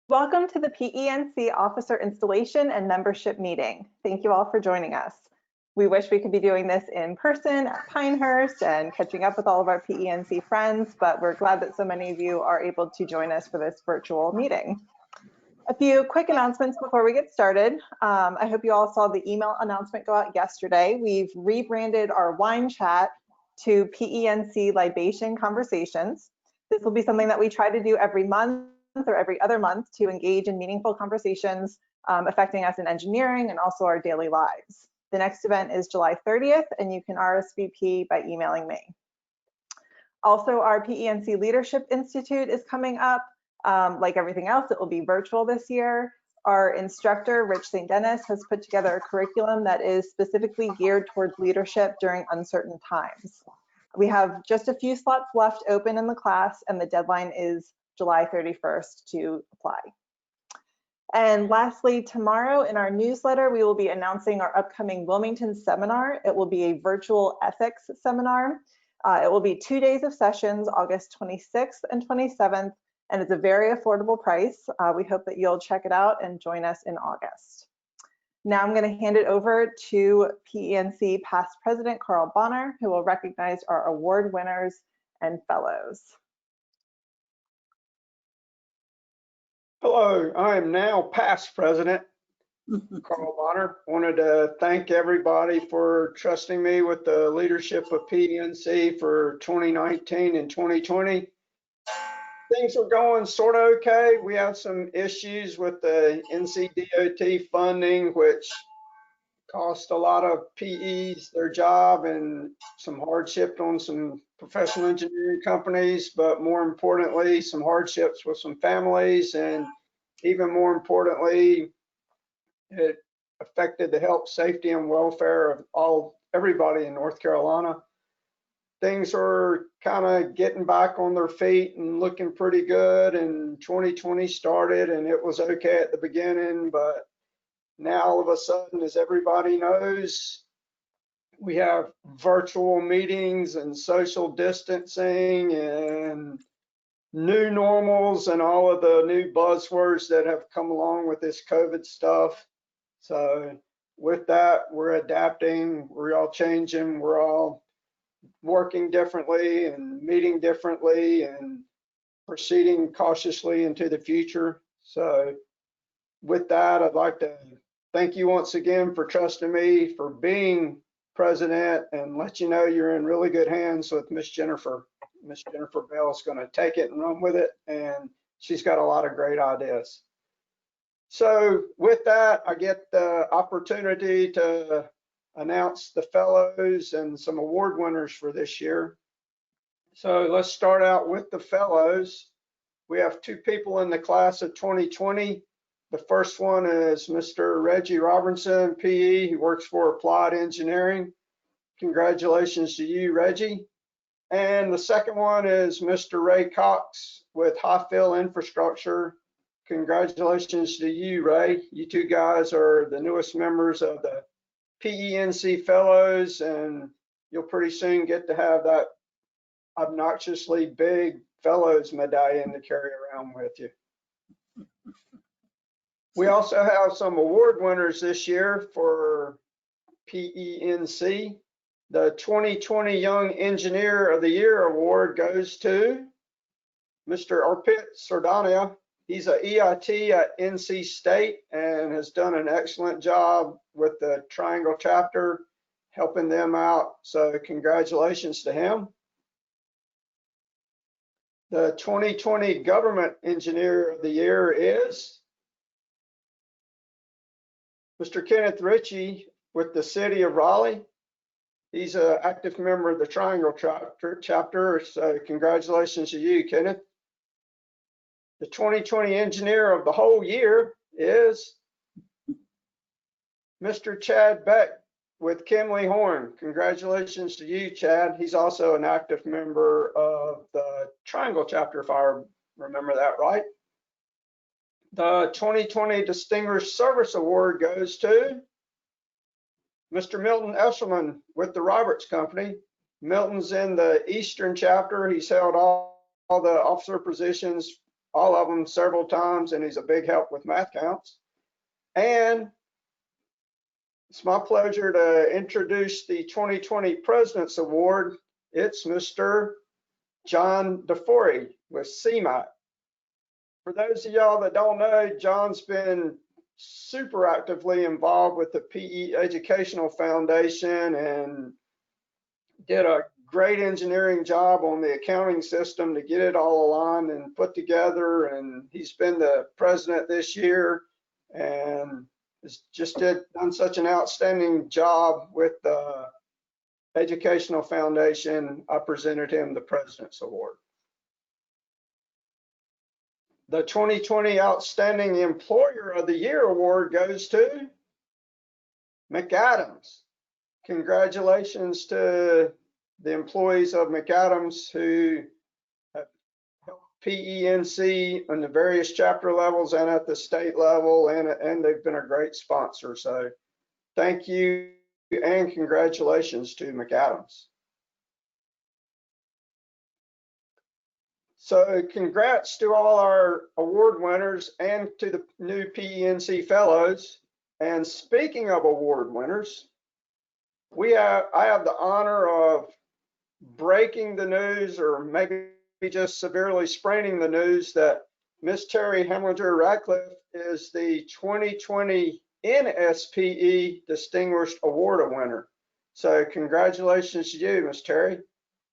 Welcome to the PENC Officer Installation and Membership Meeting. Thank you all for joining us. We wish we could be doing this in person at Pinehurst and catching up with all of our PENC friends, but we're glad that so many of you are able to join us for this virtual meeting. A few quick announcements before we get started. I hope you all saw the email announcement go out yesterday. We've rebranded our wine chat to PENC Libation Conversations. This will be something that we try to do every month or every other month to engage in meaningful conversations affecting us in engineering and also our daily lives. The next event is July 30th, and you can RSVP by emailing me. Also, our PENC Leadership Institute is coming up. Like everything else, it will be virtual this year. Our instructor, Rich St. Dennis, has put together a curriculum that is specifically geared towards leadership during uncertain times. We have just a few slots left open in the class, and the deadline is July 31st to apply. And lastly, tomorrow in our newsletter, we will be announcing our upcoming Wilmington seminar. It will be a virtual ethics seminar. It will be 2 days of sessions, August 26th and 27th, and it's a very affordable price. We hope that you'll check it out and join us in August. Now I'm going to hand it over to PENC past president Carl Bonner, who will recognize our award winners and fellows. Hello, I am now past president Carl Bonner. Wanted to thank everybody for trusting me with the leadership of PENC for 2019 and 2020. Things are going sort of okay. We have some issues with the NCDOT funding, which cost a lot of PEs their job and some hardship on some professional engineering companies, but more importantly, some hardships with some families, and even more importantly, it affected the health, safety, and welfare of everybody in North Carolina. Things are kind of getting back on their feet and looking pretty good, and 2020 started and it was okay at the beginning, but now all of a sudden, as everybody knows, we have virtual meetings and social distancing and new normals and all of the new buzzwords that have come along with this COVID stuff. So with that, we're adapting, we're all changing, we're all working differently and meeting differently and proceeding cautiously into the future. So with that, I'd like to thank you once again for trusting me, for being president, and let you know you're in really good hands with Miss Jennifer. Miss Jennifer Bell is going to take it and run with it, and she's got a lot of great ideas. So with that, I get the opportunity to announce the fellows and some award winners for this year. So let's start out with the fellows. We have 2 people in the class of 2020. The first one is Mr. Reggie Robinson, PE. He works for Applied Engineering. Congratulations to you, Reggie. And the second one is Mr. Ray Cox with Highfield Infrastructure. Congratulations to you, Ray. You 2 guys are the newest members of the PENC Fellows, and you'll pretty soon get to have that obnoxiously big Fellows medallion to carry around with you. We also have some award winners this year for PENC. The 2020 Young Engineer of the Year award goes to Mr. Arpit Sardania. He's an EIT at NC State and has done an excellent job with the Triangle chapter, helping them out. So congratulations to him. The 2020 Government Engineer of the Year is Mr. Kenneth Ritchie with the City of Raleigh. He's an active member of the Triangle chapter, so congratulations to you, Kenneth. The 2020 Engineer of the Whole Year is Mr. Chad Beck with Kimley Horn. Congratulations to you, Chad. He's also an active member of the Triangle chapter, if I remember that right. The 2020 Distinguished Service Award goes to Mr. Milton Esselman with the Roberts Company. Milton's in the Eastern chapter. He's held all the officer positions all of them several times, and he's a big help with math counts. And it's my pleasure to introduce the 2020 President's Award. It's Mr. John DeFore with CMAT. For those of y'all that don't know, John's been super actively involved with the PE Educational Foundation and did a great engineering job on the accounting system to get it all aligned and put together. And he's been the president this year and has just done such an outstanding job with the Educational Foundation. I presented him the President's Award. The 2020 Outstanding Employer of the Year Award goes to McAdams. Congratulations to the employees of McAdams who have helped PENC on the various chapter levels and at the state level, and they've been a great sponsor. So thank you and congratulations to McAdams. So congrats to all our award winners and to the new PENC fellows. And speaking of award winners, I have the honor of breaking the news, or maybe just severely spraining the news, that Miss Terry Hemlinger Radcliffe is the 2020 NSPE Distinguished Award winner. So congratulations to you, Miss Terry.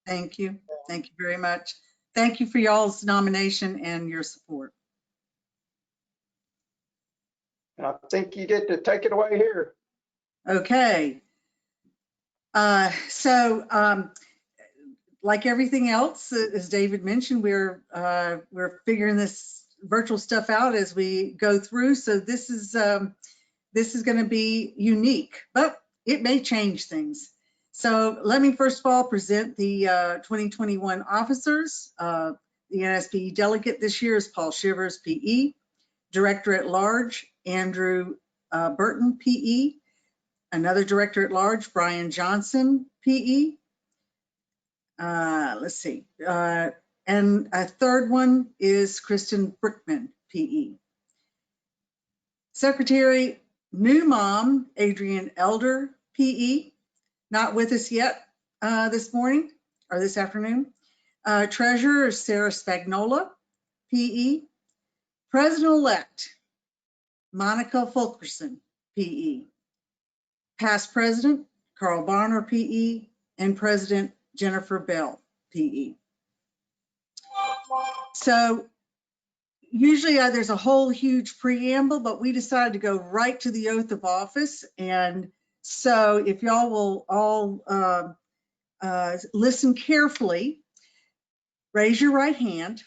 Thank you. Thank you very much. Thank you for y'all's nomination and your support. And I think you get to take it away here. Okay. Like everything else, as David mentioned, we're figuring this virtual stuff out as we go through. So this is going to be unique, but it may change things. So let me first of all present the 2021 officers. The NSPE delegate this year is Paul Shivers, PE. Director at large, Andrew Burton, PE. Another director at large, Brian Johnson, PE. Let's see. And a third one is Kristen Brickman, PE. Secretary, new mom, Adrienne Elder, PE. Not with us yet this morning or this afternoon. Treasurer, Sarah Spagnola, PE. President-elect, Monica Fulkerson, PE. Past President, Carl Bonner, PE, and President Jennifer Bell, PE. So usually there's a whole huge preamble, but we decided to go right to the oath of office. And so if y'all will all listen carefully, raise your right hand.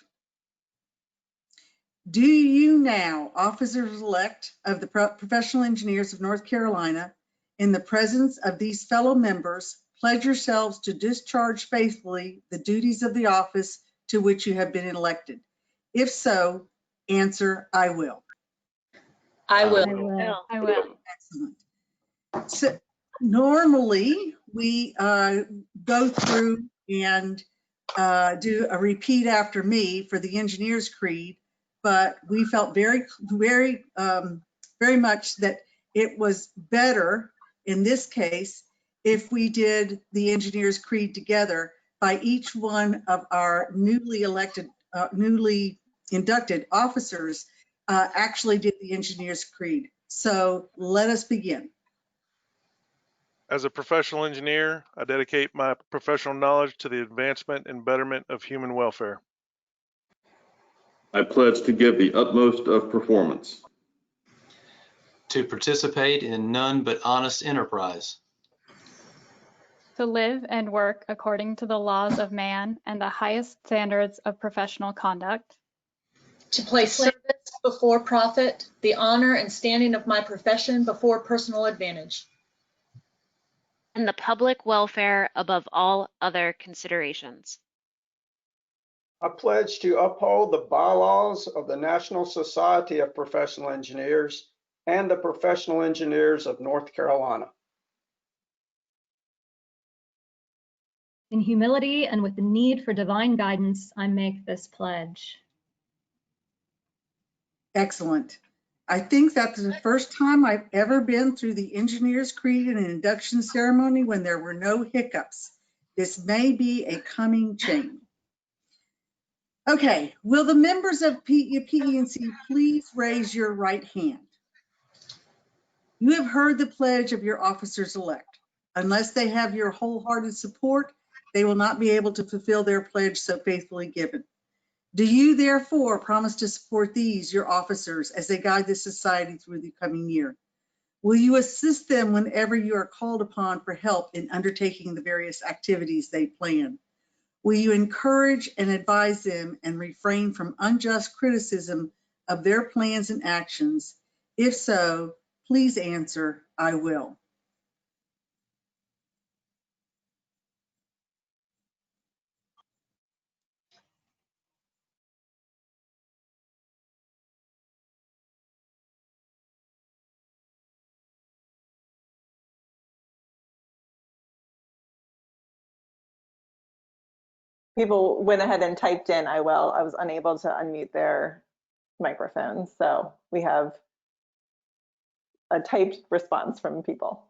Do you now, officers-elect of the Professional Engineers of North Carolina, in the presence of these fellow members, pledge yourselves to discharge faithfully the duties of the office to which you have been elected? If so, answer, I will. I will. I will. Excellent. So normally we go through and do a repeat after me for the Engineers Creed, but we felt very much that it was better in this case if we did the Engineers Creed together by each one of our newly elected, newly inducted officers actually did the Engineers Creed. So let us begin. As a professional engineer, I dedicate my professional knowledge to the advancement and betterment of human welfare. I pledge to give the utmost of performance. To participate in none but honest enterprise. To live and work according to the laws of man and the highest standards of professional conduct. To place service before profit, the honor and standing of my profession before personal advantage. And the public welfare above all other considerations. I pledge to uphold the bylaws of the National Society of Professional Engineers and the Professional Engineers of North Carolina. In humility and with the need for divine guidance, I make this pledge. Excellent. I think that's the first time I've ever been through the engineer's creed and induction ceremony when there were no hiccups. This may be a coming change. Okay, will the members of PENC please raise your right hand? You have heard the pledge of your officers-elect. Unless they have your wholehearted support, they will not be able to fulfill their pledge so faithfully given. Do you therefore promise to support these, your officers, as they guide this society through the coming year? Will you assist them whenever you are called upon for help in undertaking the various activities they plan? Will you encourage and advise them and refrain from unjust criticism of their plans and actions? If so, please answer, I will. People went ahead and typed in, I will. I was unable to unmute their microphones. So we have a typed response from people.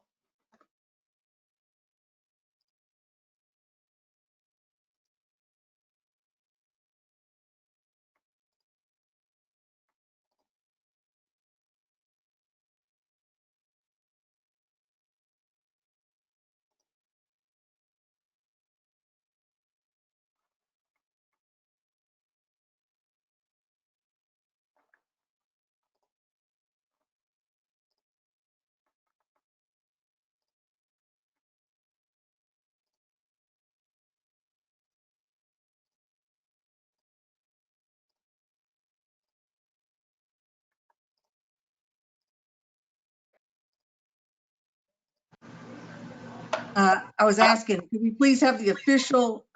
I was asking, could we please have the official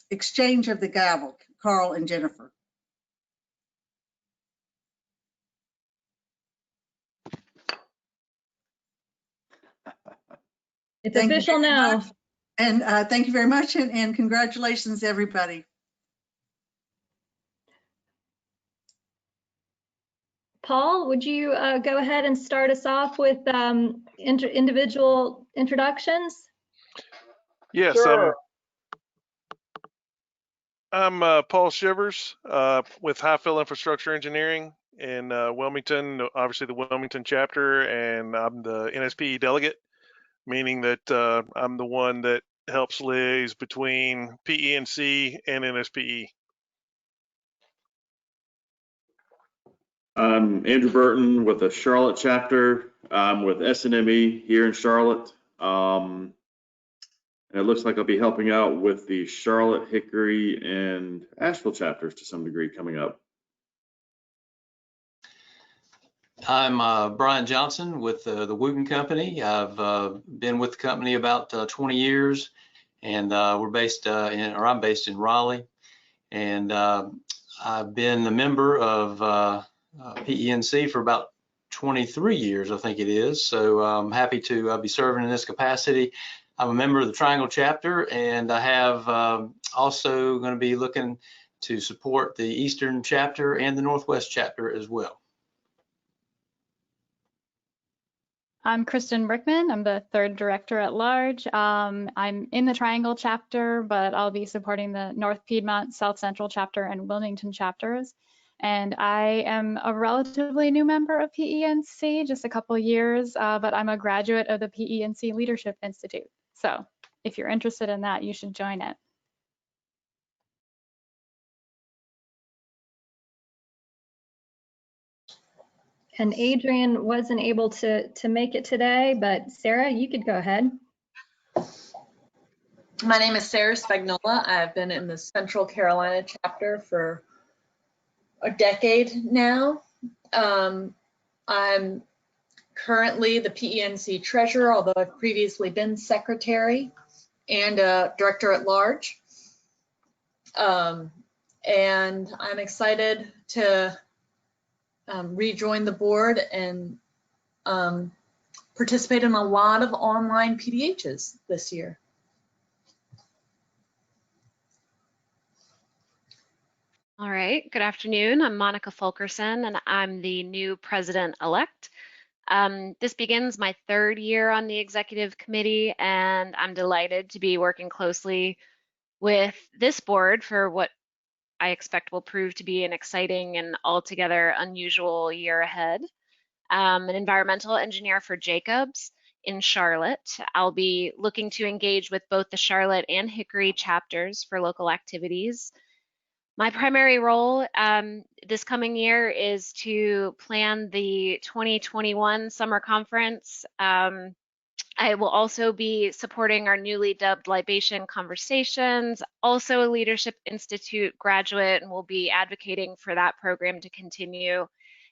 exchange of the gavel, Carl and Jennifer? It's Thank you official very now. much. And thank you very much, and congratulations, everybody. Paul, would you go ahead and start us off with individual introductions? Yes, Sure. I'm Paul Shivers with Highfill Infrastructure Engineering in Wilmington, obviously the Wilmington chapter, and I'm the NSPE delegate, meaning that I'm the one that helps liaise between PENC and NSPE. I'm Andrew Burton with the Charlotte chapter. I'm with SNME here in Charlotte. And it looks like I'll be helping out with the Charlotte, Hickory, and Asheville chapters to some degree coming up. I'm Brian Johnson with the Wooten Company. I've been with the company about 20 years, and I'm based in Raleigh. And I've been a member of PENC for about 23 years, I think it is. So I'm happy to be serving in this capacity. I'm a member of the Triangle chapter, and I have also going to be looking to support the Eastern chapter and the Northwest chapter as well. I'm Kristen Brickman. I'm the third director at large. I'm in the Triangle chapter, but I'll be supporting the North Piedmont, South Central chapter, and Wilmington chapters. And I am a relatively new member of PENC, just a couple years, but I'm a graduate of the PENC Leadership Institute. So if you're interested in that, you should join it. And Adrian wasn't able to make it today, but Sarah, you could go ahead. My name is Sarah Spagnola. I've been in the Central Carolina chapter for a decade now. I'm currently the PENC treasurer, although I've previously been secretary and director at large. And I'm excited to rejoin the board and participate in a lot of online PDHs this year. All right, good afternoon. I'm Monica Fulkerson, and I'm the new president-elect. This begins my third year on the executive committee, and I'm delighted to be working closely with this board for what I expect will prove to be an exciting and altogether unusual year ahead. An environmental engineer for Jacobs in Charlotte. I'll be looking to engage with both the Charlotte and Hickory chapters for local activities. My primary role this coming year is to plan the 2021 summer conference. I will also be supporting our newly dubbed Libation Conversations, also a Leadership Institute graduate, and will be advocating for that program to continue.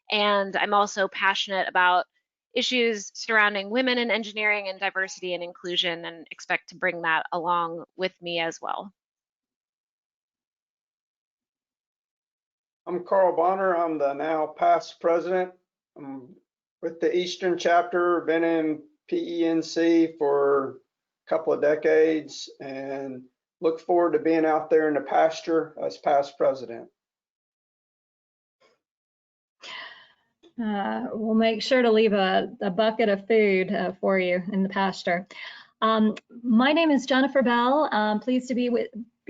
And I'm also passionate about issues surrounding women in engineering and diversity and inclusion, and expect to bring that along with me as well. I'm Carl Bonner. I'm the now past president. I'm with the Eastern chapter, been in PENC for a couple of decades and look forward to being out there in the pasture as past president. We'll make sure to leave a bucket of food for you in the pasture. My name is Jennifer Bell. I'm pleased to be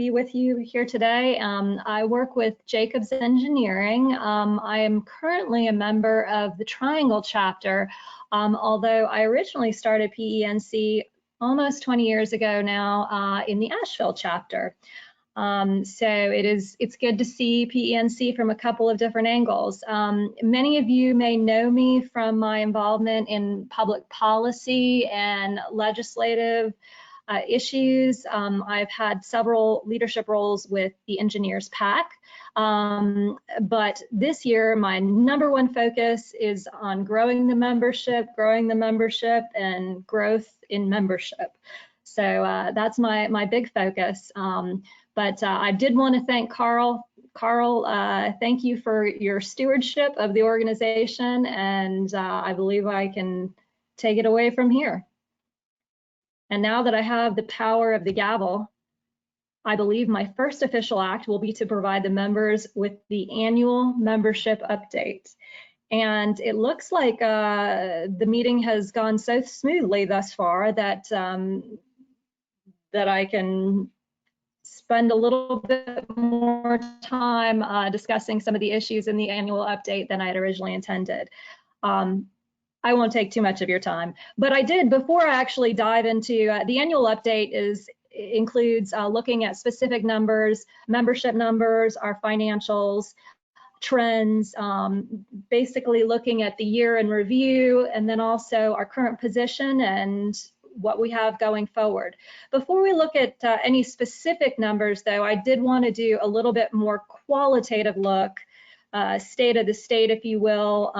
with you here today. I work with Jacobs Engineering. I am currently a member of the Triangle chapter, although I originally started PENC almost 20 years ago now in the Asheville chapter. So it's good to see PENC from a couple of different angles. Many of you may know me from my involvement in public policy and legislative issues. I've had several leadership roles with the Engineers PAC, but this year my #1 focus is on growing the membership, and growth in membership. So that's my big focus. But I did want to thank Carl. Carl, thank you for your stewardship of the organization, and I believe I can take it away from here. And now that I have the power of the gavel, I believe my first official act will be to provide the members with the annual membership update. And it looks like the meeting has gone so smoothly thus far that that I can spend a little bit more time discussing some of the issues in the annual update than I had originally intended. I won't take too much of your time, but I did, before I actually dive into the annual update includes looking at specific numbers, membership numbers, our financials, trends, basically looking at the year in review, and then also our current position and what we have going forward. Before we look at any specific numbers, though, I did want to do a little bit more qualitative look, state of the state, if you will,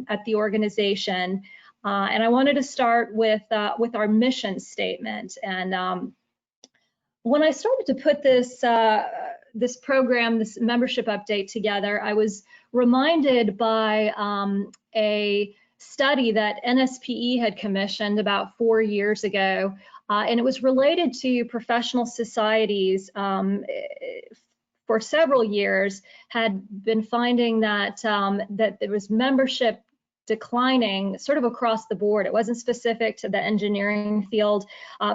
at the organization. And I wanted to start with our mission statement. And when I started to put this this program, this membership update together, I was reminded by a study that NSPE had commissioned about 4 years ago, and it was related to professional societies. For several years, had been finding that that there was membership declining sort of across the board. It wasn't specific to the engineering field.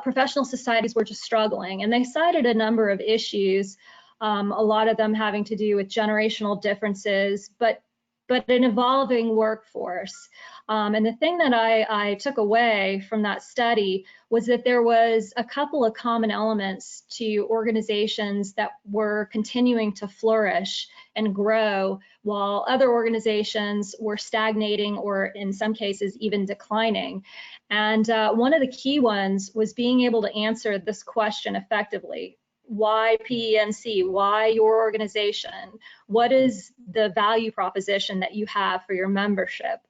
Professional societies were just struggling, and they cited a number of issues, a lot of them having to do with generational differences, but an evolving workforce. And the thing that I took away from that study was that there was a couple of common elements to organizations that were continuing to flourish and grow, while other organizations were stagnating or in some cases even declining. And one of the key ones was being able to answer this question effectively. Why PENC? Why your organization? What is the value proposition that you have for your membership?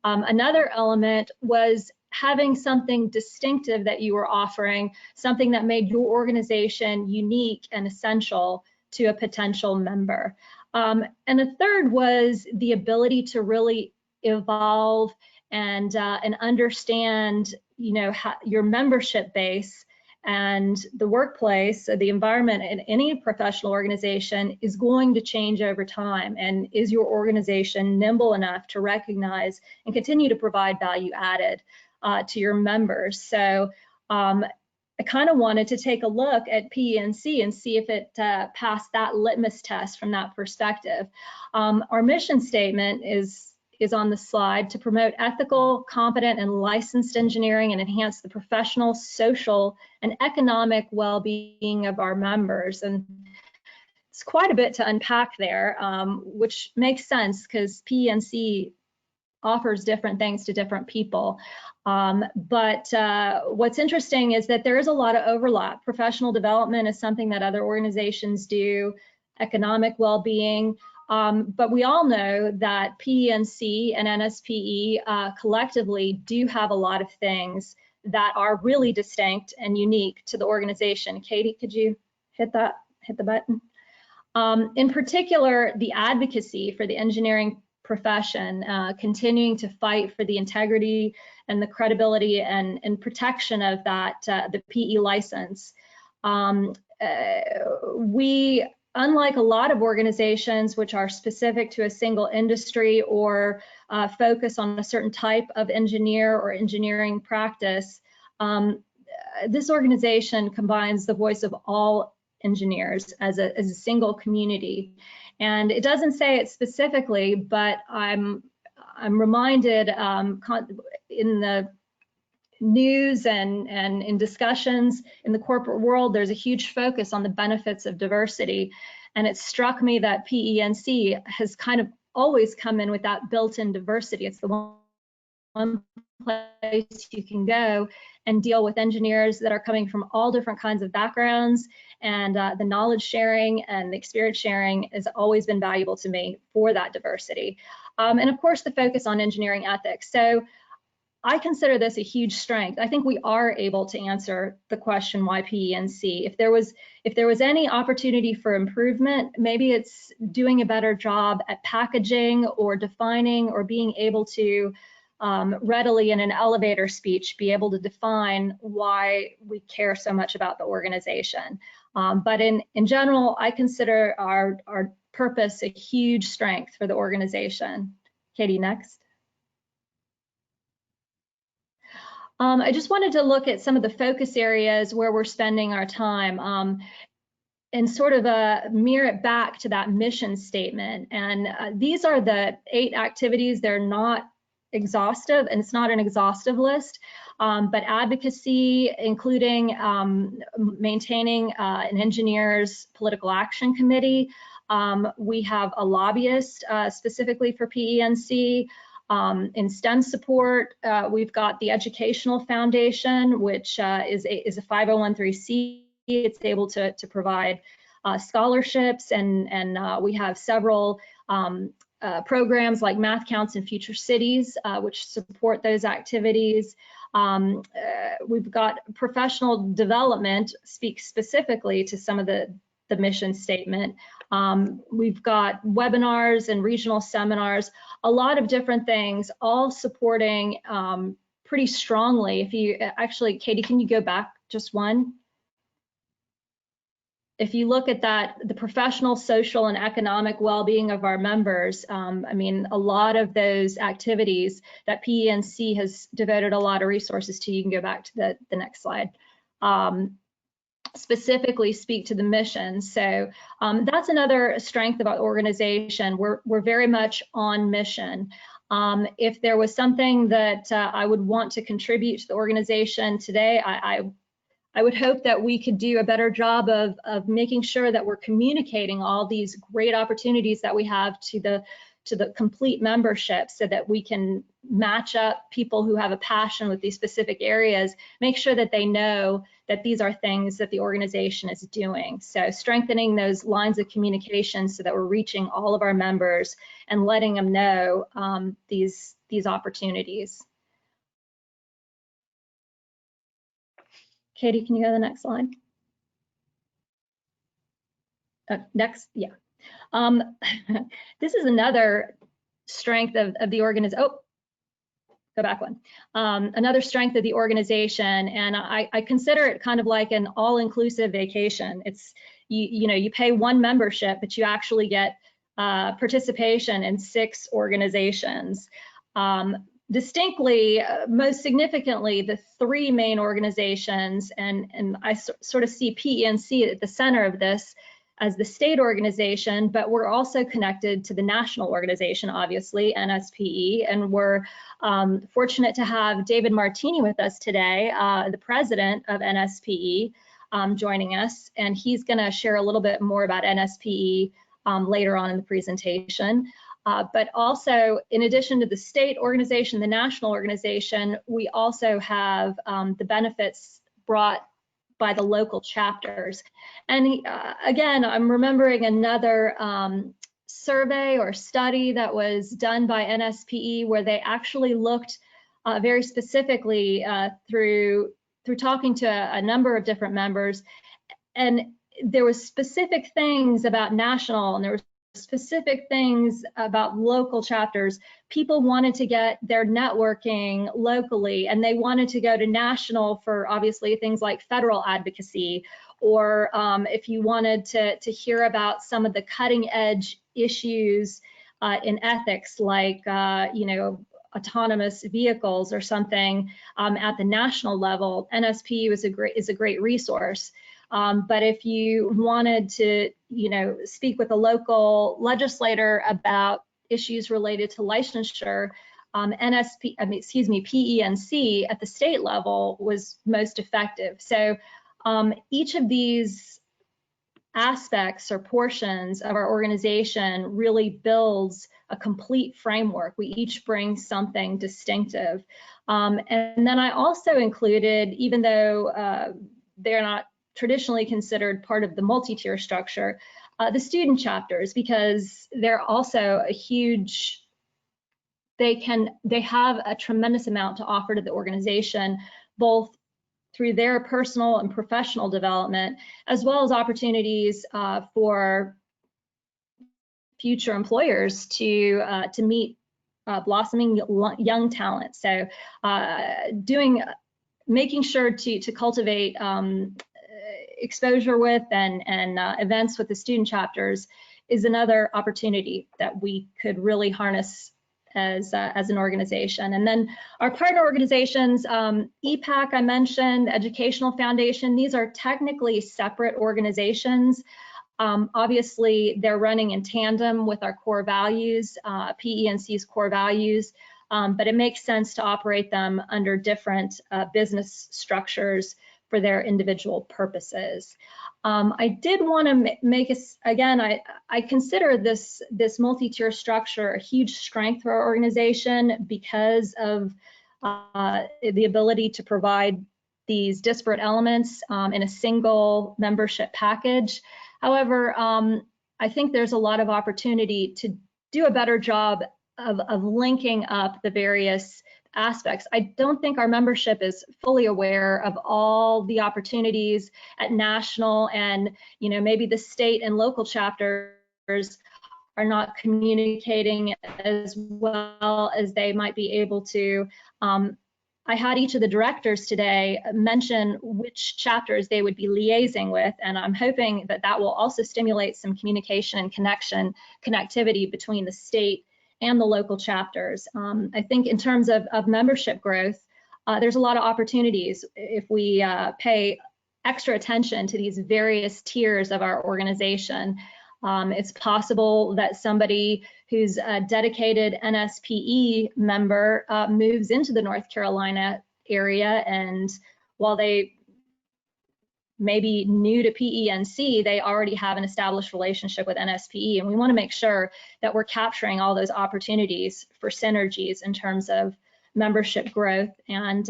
Another element was having something distinctive that you were offering, something that made your organization unique and essential to a potential member. And the third was the ability to really evolve and understand, your membership base And the workplace, the environment in any professional organization is going to change over time. And is your organization nimble enough to recognize and continue to provide value added to your members? So I kind of wanted to take a look at PENC and see if it passed that litmus test from that perspective. Our mission statement is on the slide: to promote ethical, competent, and licensed engineering and enhance the professional, social, and economic well-being of our members. And it's quite a bit to unpack there, which makes sense because PENC offers different things to different people. But what's interesting is that there is a lot of overlap. Professional development is something that other organizations do, economic well-being. But we all know that PENC and NSPE collectively do have a lot of things that are really distinct and unique to the organization. Katie, could you hit the button? In particular, the advocacy for the engineering profession, continuing to fight for the integrity and the credibility and protection of that, the PE license. We, unlike a lot of organizations which are specific to a single industry or focus on a certain type of engineer or engineering practice, this organization combines the voice of all engineers as a single community. And it doesn't say it specifically, but I'm reminded in the news and in discussions in the corporate world, there's a huge focus on the benefits of diversity. And it struck me that PENC has kind of always come in with that built-in diversity. It's the one place you can go and deal with engineers that are coming from all different kinds of backgrounds, and the knowledge sharing and the experience sharing has always been valuable to me for that diversity. And of course, the focus on engineering ethics. So I consider this a huge strength. I think we are able to answer the question, why PENC? If there was any opportunity for improvement, maybe it's doing a better job at packaging or defining or being able to readily in an elevator speech be able to define why we care so much about the organization. But in general, I consider our purpose a huge strength for the organization. Katie, next. I just wanted to look at some of the focus areas where we're spending our time and sort of mirror it back to that mission statement. And these are the 8 activities. They're not exhaustive, and it's not an exhaustive list, but advocacy, including maintaining an engineers political action committee. We have a lobbyist specifically for PENC. In STEM support, we've got the Educational Foundation, which is a 501(c)(3). It's able to provide scholarships, and we have several programs like Math Counts in Future Cities, which support those activities. We've got professional development, speaks specifically to some of the mission statement. We've got webinars and regional seminars, a lot of different things, all supporting pretty strongly. If you actually, Katie, can you go back just one? If you look at that, the professional, social, and economic well-being of our members, I mean, a lot of those activities that PENC has devoted a lot of resources to, you can go back to the next slide, specifically speak to the mission. So that's another strength about the organization. We're very much on mission. If there was something that I would want to contribute to the organization today, I would hope that we could do a better job of making sure that we're communicating all these great opportunities that we have to the complete membership, so that we can match up people who have a passion with these specific areas, make sure that they know that these are things that the organization is doing. So strengthening those lines of communication so that we're reaching all of our members and letting them know these opportunities. Katie, can you go to the next slide? Next, yeah. This is another strength of the organization. Oh, go back one. Another strength of the organization, and I consider it kind of like an all-inclusive vacation. It's, you know, you pay one membership, but you actually get participation in 6 organizations. Distinctly, most significantly, the 3 main organizations, and I sort of see PENC at the center of this as the state organization, but we're also connected to the national organization, obviously, NSPE, and we're fortunate to have David Martini with us today, the president of NSPE, joining us, and he's going to share a little bit more about NSPE later on in the presentation. But also, in addition to the state organization, the national organization, we also have the benefits brought by the local chapters. And again, I'm remembering another survey or study that was done by NSPE where they actually looked very specifically through talking to a number of different members, and there was specific things about national and there was specific things about local chapters. People wanted to get their networking locally, and they wanted to go to national for obviously things like federal advocacy, or if you wanted to hear about some of the cutting edge issues in ethics, like you know, autonomous vehicles or something at the national level, NSPE is a great resource. But if you wanted to, you know, speak with a local legislator about issues related to licensure, PENC at the state level was most effective. So each of these aspects or portions of our organization really builds a complete framework. We each bring something distinctive. And then I also included, even though they're not traditionally considered part of the multi-tier structure, the student chapters, because they're also a huge, they have a tremendous amount to offer to the organization, both through their personal and professional development, as well as opportunities for future employers to meet blossoming young talent. So making sure to cultivate exposure with and events with the student chapters is another opportunity that we could really harness as an organization. And then our partner organizations, EPAC I mentioned, the Educational Foundation, these are technically separate organizations. Obviously, they're running in tandem with our core values, PENC's core values, but it makes sense to operate them under different business structures for their individual purposes. I did want to make again, I consider this multi-tier structure a huge strength for our organization because of the ability to provide these disparate elements in a single membership package. However, I think there's a lot of opportunity to do a better job of linking up the various aspects. I don't think our membership is fully aware of all the opportunities at national, and you know, maybe the state and local chapters are not communicating as well as they might be able to. I had each of the directors today mention which chapters they would be liaising with, and I'm hoping that that will also stimulate some communication and connectivity between the state and the local chapters. I think in terms of membership growth, there's a lot of opportunities if we pay extra attention to these various tiers of our organization. It's possible that somebody who's a dedicated NSPE member moves into the North Carolina area, and while they may be new to PENC, they already have an established relationship with NSPE, and we want to make sure that we're capturing all those opportunities for synergies in terms of membership growth, and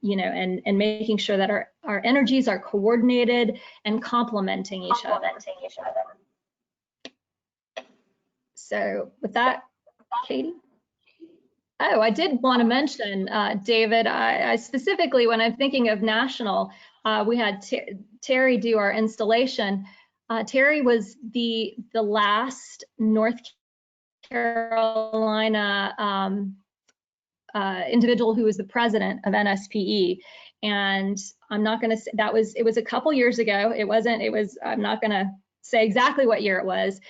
you know, and making sure that our energies are coordinated and complementing each other. So with that, Katie. Oh, I did want to mention, David, I specifically, when I'm thinking of national, we had Terry do our installation. Terry was the last North Carolina individual who was the president of NSPE. And I'm not going to say it was a couple years ago. I'm not going to say exactly what year it was.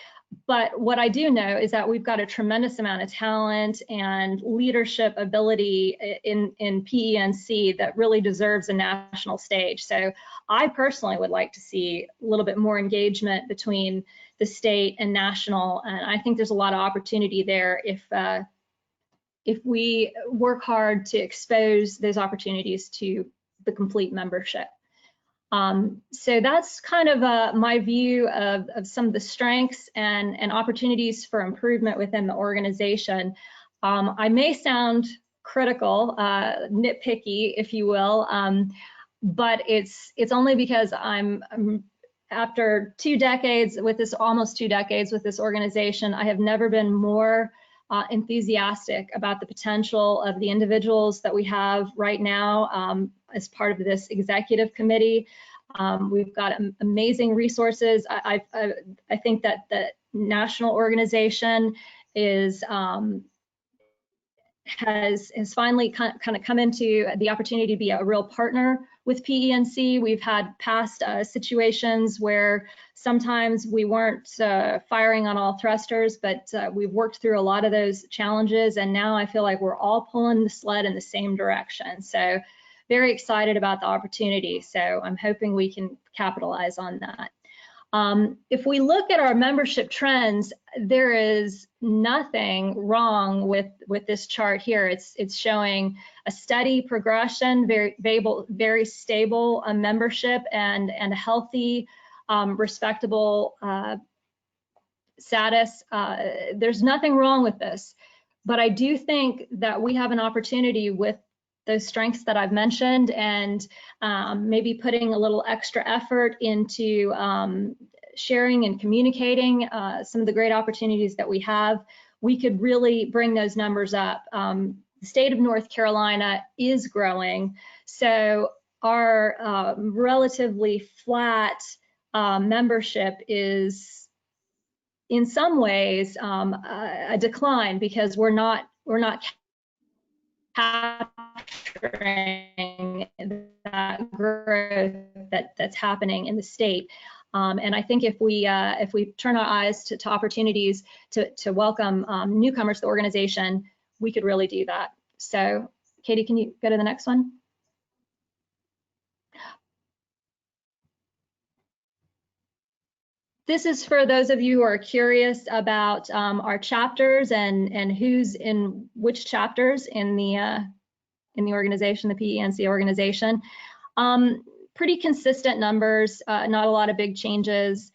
But what I do know is that we've got a tremendous amount of talent and leadership ability in PENC that really deserves a national stage. So I personally would like to see a little bit more engagement between the state and national. And I think there's a lot of opportunity there if we work hard to expose those opportunities to the complete membership. So that's kind of my view of some of the strengths and opportunities for improvement within the organization. I may sound critical, nitpicky, if you will, but it's only because I'm after 2 decades with this, almost 2 decades with this organization, I have never been more enthusiastic about the potential of the individuals that we have right now as part of this executive committee. We've got amazing resources. I think that the national organization has finally kind of come into the opportunity to be a real partner with PENC. We've had past situations where sometimes we weren't firing on all thrusters, but we've worked through a lot of those challenges, and now I feel like we're all pulling the sled in the same direction. So very excited about the opportunity. So I'm hoping we can capitalize on that. If we look at our membership trends, there is nothing wrong with this chart here. It's showing a steady progression, very stable membership, and a healthy, respectable status. There's nothing wrong with this, but I do think that we have an opportunity with those strengths that I've mentioned, and maybe putting a little extra effort into sharing and communicating some of the great opportunities that we have, we could really bring those numbers up. The state of North Carolina is growing, so our relatively flat membership is in some ways a decline, because we're not capturing that growth that's happening in the state. And I think if we turn our eyes to opportunities to welcome newcomers to the organization, we could really do that. So Katie, can you go to the next one? This is for those of you who are curious about our chapters and who's in which chapters in the organization, the PENC organization. Pretty consistent numbers, not a lot of big changes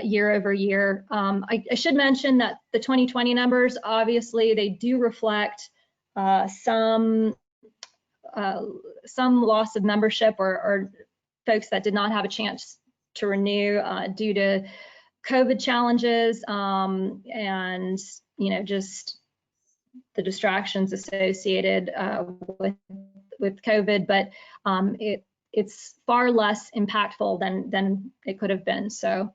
year over year. I should mention that the 2020 numbers, obviously, they do reflect some loss of membership or folks that did not have a chance to renew due to COVID challenges and just the distractions associated with COVID, but it's far less impactful than it could have been. So,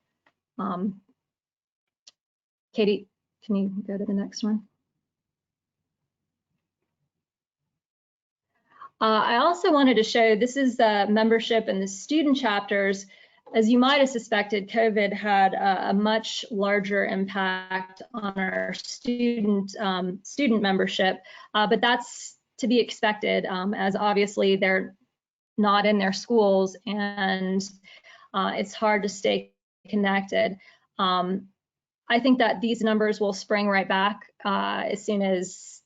Katie, can you go to the next one? I also wanted to show, this is the membership in the student chapters. As you might have suspected, COVID had a much larger impact on our student membership, but that's to be expected, as obviously they're not in their schools, and it's hard to stay connected. I think that these numbers will spring right back as soon as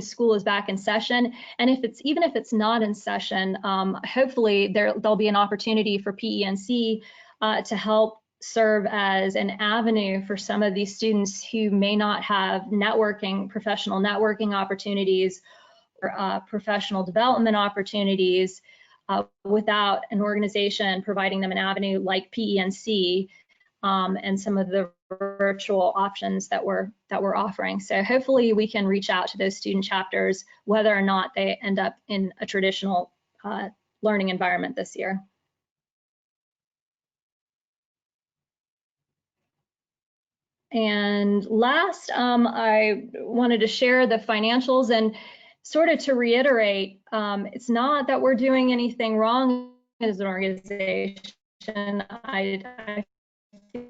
school is back in session. And even if it's not in session, hopefully there'll be an opportunity for PENC to help serve as an avenue for some of these students who may not have professional networking opportunities or professional development opportunities without an organization providing them an avenue like PENC and some of the virtual options that we're offering. So hopefully we can reach out to those student chapters, whether or not they end up in a traditional learning environment this year. And last, I wanted to share the financials. And sort of to reiterate, it's not that we're doing anything wrong as an organization. I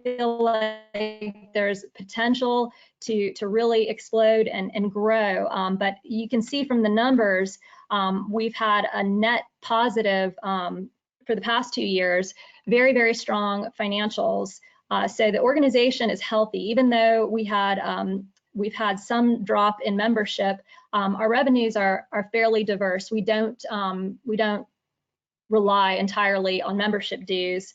feel like there's potential to really explode and grow. But you can see from the numbers, we've had a net positive for the past 2 years, very, very strong financials. So the organization is healthy, even though we've had some drop in membership. Our revenues are fairly diverse. We don't rely entirely on membership dues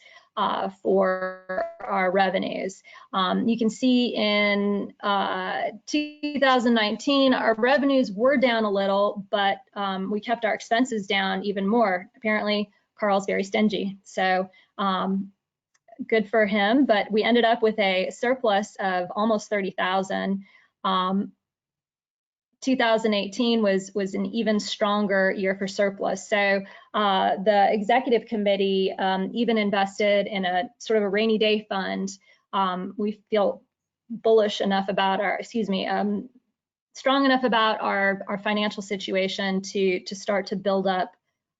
for our revenues. You can see in 2019, our revenues were down a little, but we kept our expenses down even more. Apparently, Carl's very stingy, so good for him. But we ended up with a surplus of almost 30,000. 2018 was an even stronger year for surplus. So the executive committee even invested in a sort of a rainy day fund. We feel bullish enough about our, strong enough about our financial situation to start to build up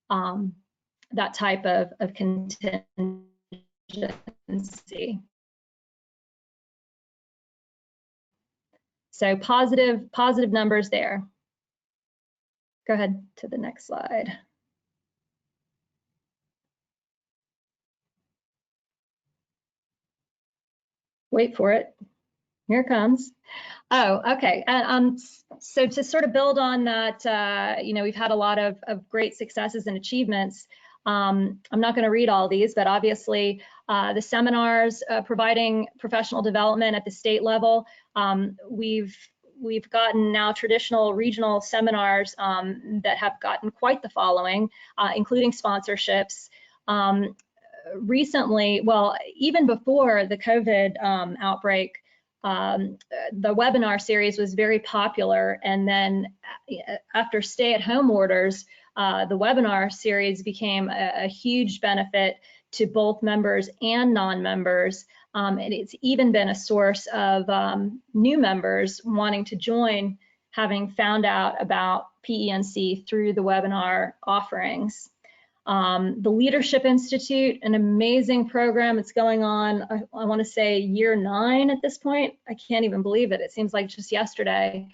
that type of contingency. So positive numbers there. Go ahead to the next slide. Wait for it. Here it comes. Oh, okay. So to sort of build on that, we've had a lot of great successes and achievements. I'm not going to read all these, but obviously the seminars providing professional development at the state level. We've gotten now traditional regional seminars that have gotten quite the following, including sponsorships. Recently, well, even before the COVID outbreak, the webinar series was very popular, and then after stay-at-home orders, the webinar series became a huge benefit to both members and non-members. And it's even been a source of new members wanting to join, having found out about PENC through the webinar offerings. The Leadership Institute, an amazing program. It's going on, I want to say year 9 at this point. I can't even believe it. It seems like just yesterday.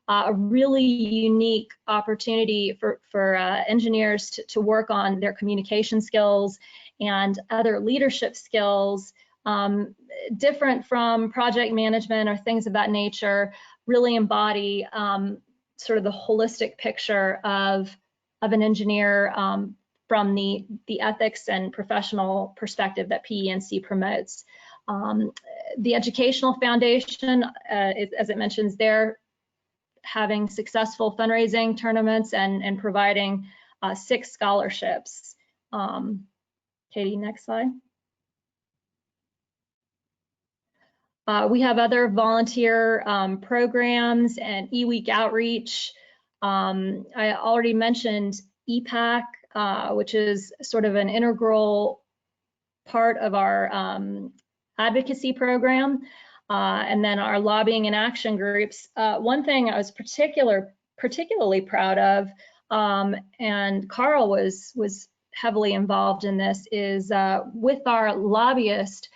A really unique opportunity for engineers to work on their communication skills and other leadership skills, different from project management or things of that nature, really embody sort of the holistic picture of an engineer from the ethics and professional perspective that PENC promotes. The Educational Foundation, as it mentions there, having successful fundraising tournaments and providing 6 scholarships. Katie, next slide. We have other volunteer programs and e-week outreach. I already mentioned EPAC, which is sort of an integral part of our advocacy program. And then our lobbying and action groups. One thing I was particularly proud of, and Carl was heavily involved in this, is with our lobbyist,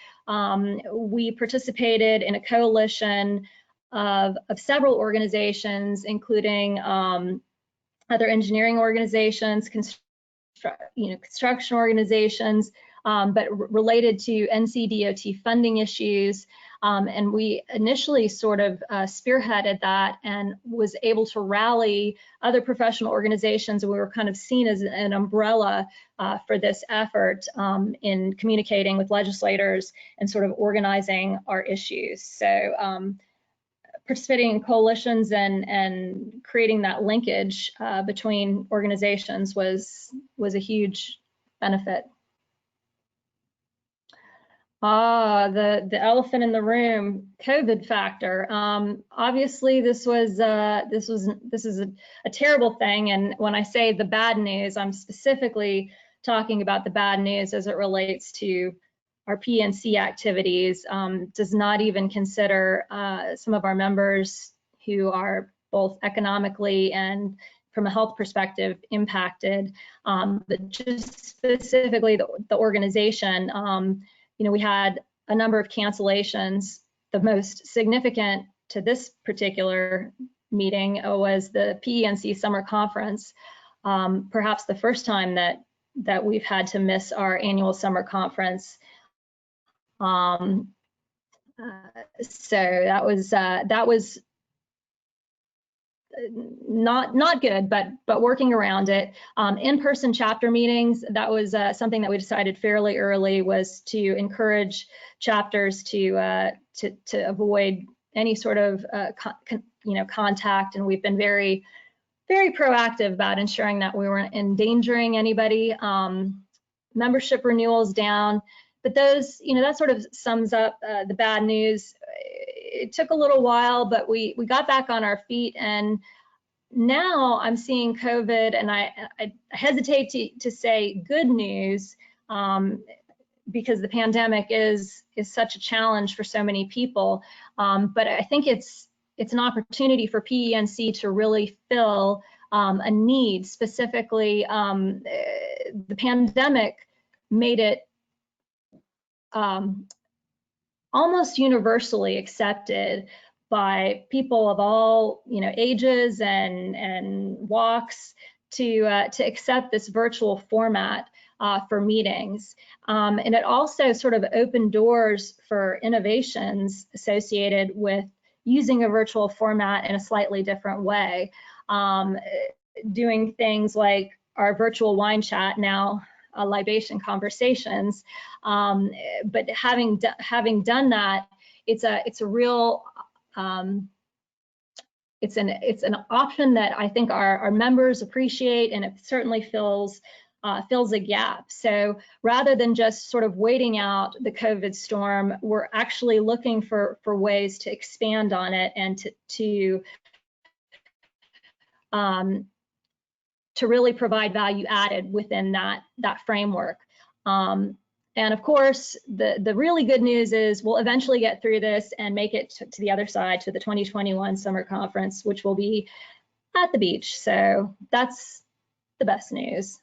we participated in a coalition of several organizations, including other engineering organizations, construction organizations, but related to NCDOT funding issues. And we initially sort of spearheaded that and was able to rally other professional organizations. And we were kind of seen as an umbrella for this effort in communicating with legislators and sort of organizing our issues. So participating in coalitions and creating that linkage between organizations was a huge benefit. The elephant in the room, COVID factor. Obviously, this is a terrible thing, and when I say the bad news, I'm specifically talking about the bad news as it relates to our PNC activities. Does not even consider some of our members who are both economically and from a health perspective impacted, but just specifically the organization. We had a number of cancellations. The most significant to this particular meeting was the PENC summer conference. Perhaps the first time that we've had to miss our annual summer conference. So that was not good, but working around it. In-person chapter meetings, that was something that we decided fairly early, was to encourage chapters to avoid any sort of contact, and we've been very proactive about ensuring that we weren't endangering anybody. Membership renewals down, but those, that sort of sums up the bad news. It took a little while, but we got back on our feet, and now I'm seeing COVID, and I hesitate to say good news, because the pandemic is such a challenge for so many people. But I think it's an opportunity for PENC to really fill a need. Specifically, the pandemic made it almost universally accepted by people of all ages and walks to accept this virtual format for meetings. And it also sort of opened doors for innovations associated with using a virtual format in a slightly different way, doing things like our virtual wine chat, now libation conversations. But having done that, it's a real it's an option that I think our members appreciate, and it certainly fills a gap. So rather than just sort of waiting out the COVID storm, we're actually looking for ways to expand on it and to really provide value added within that framework. And of course, the really good news is we'll eventually get through this and make it to the other side, to the 2021 summer conference, which will be at the beach. So that's the best news.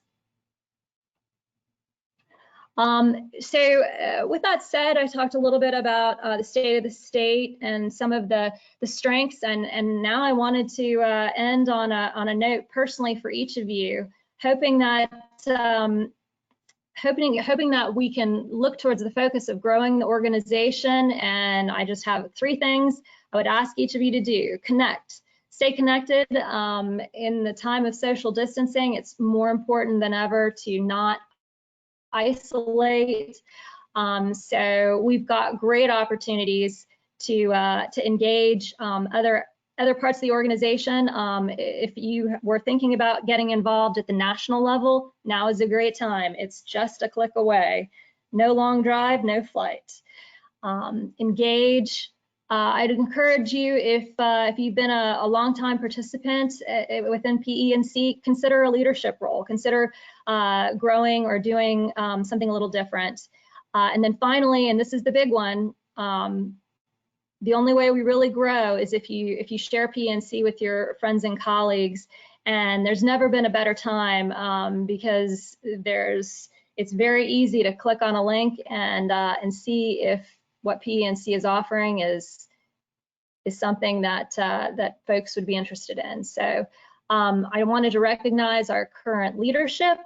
So with that said, I talked a little bit about the state of the state and some of the strengths, and now I wanted to end on a note personally for each of you, hoping that we can look towards the focus of growing the organization. And I just have 3 things I would ask each of you to do. Connect. Stay connected. In the time of social distancing, it's more important than ever to not isolate. So we've got great opportunities to engage other parts of the organization. If you were thinking about getting involved at the national level, now is a great time. It's just a click away. No long drive, no flight. Engage. I'd encourage you, if you've been a long-time participant within PENC, consider a leadership role. Consider growing or doing something a little different. And then finally, and this is the big one, the only way we really grow is if you share PENC with your friends and colleagues. And there's never been a better time, because it's very easy to click on a link and see if what PENC is offering is something that folks would be interested in. So I wanted to recognize our current leadership,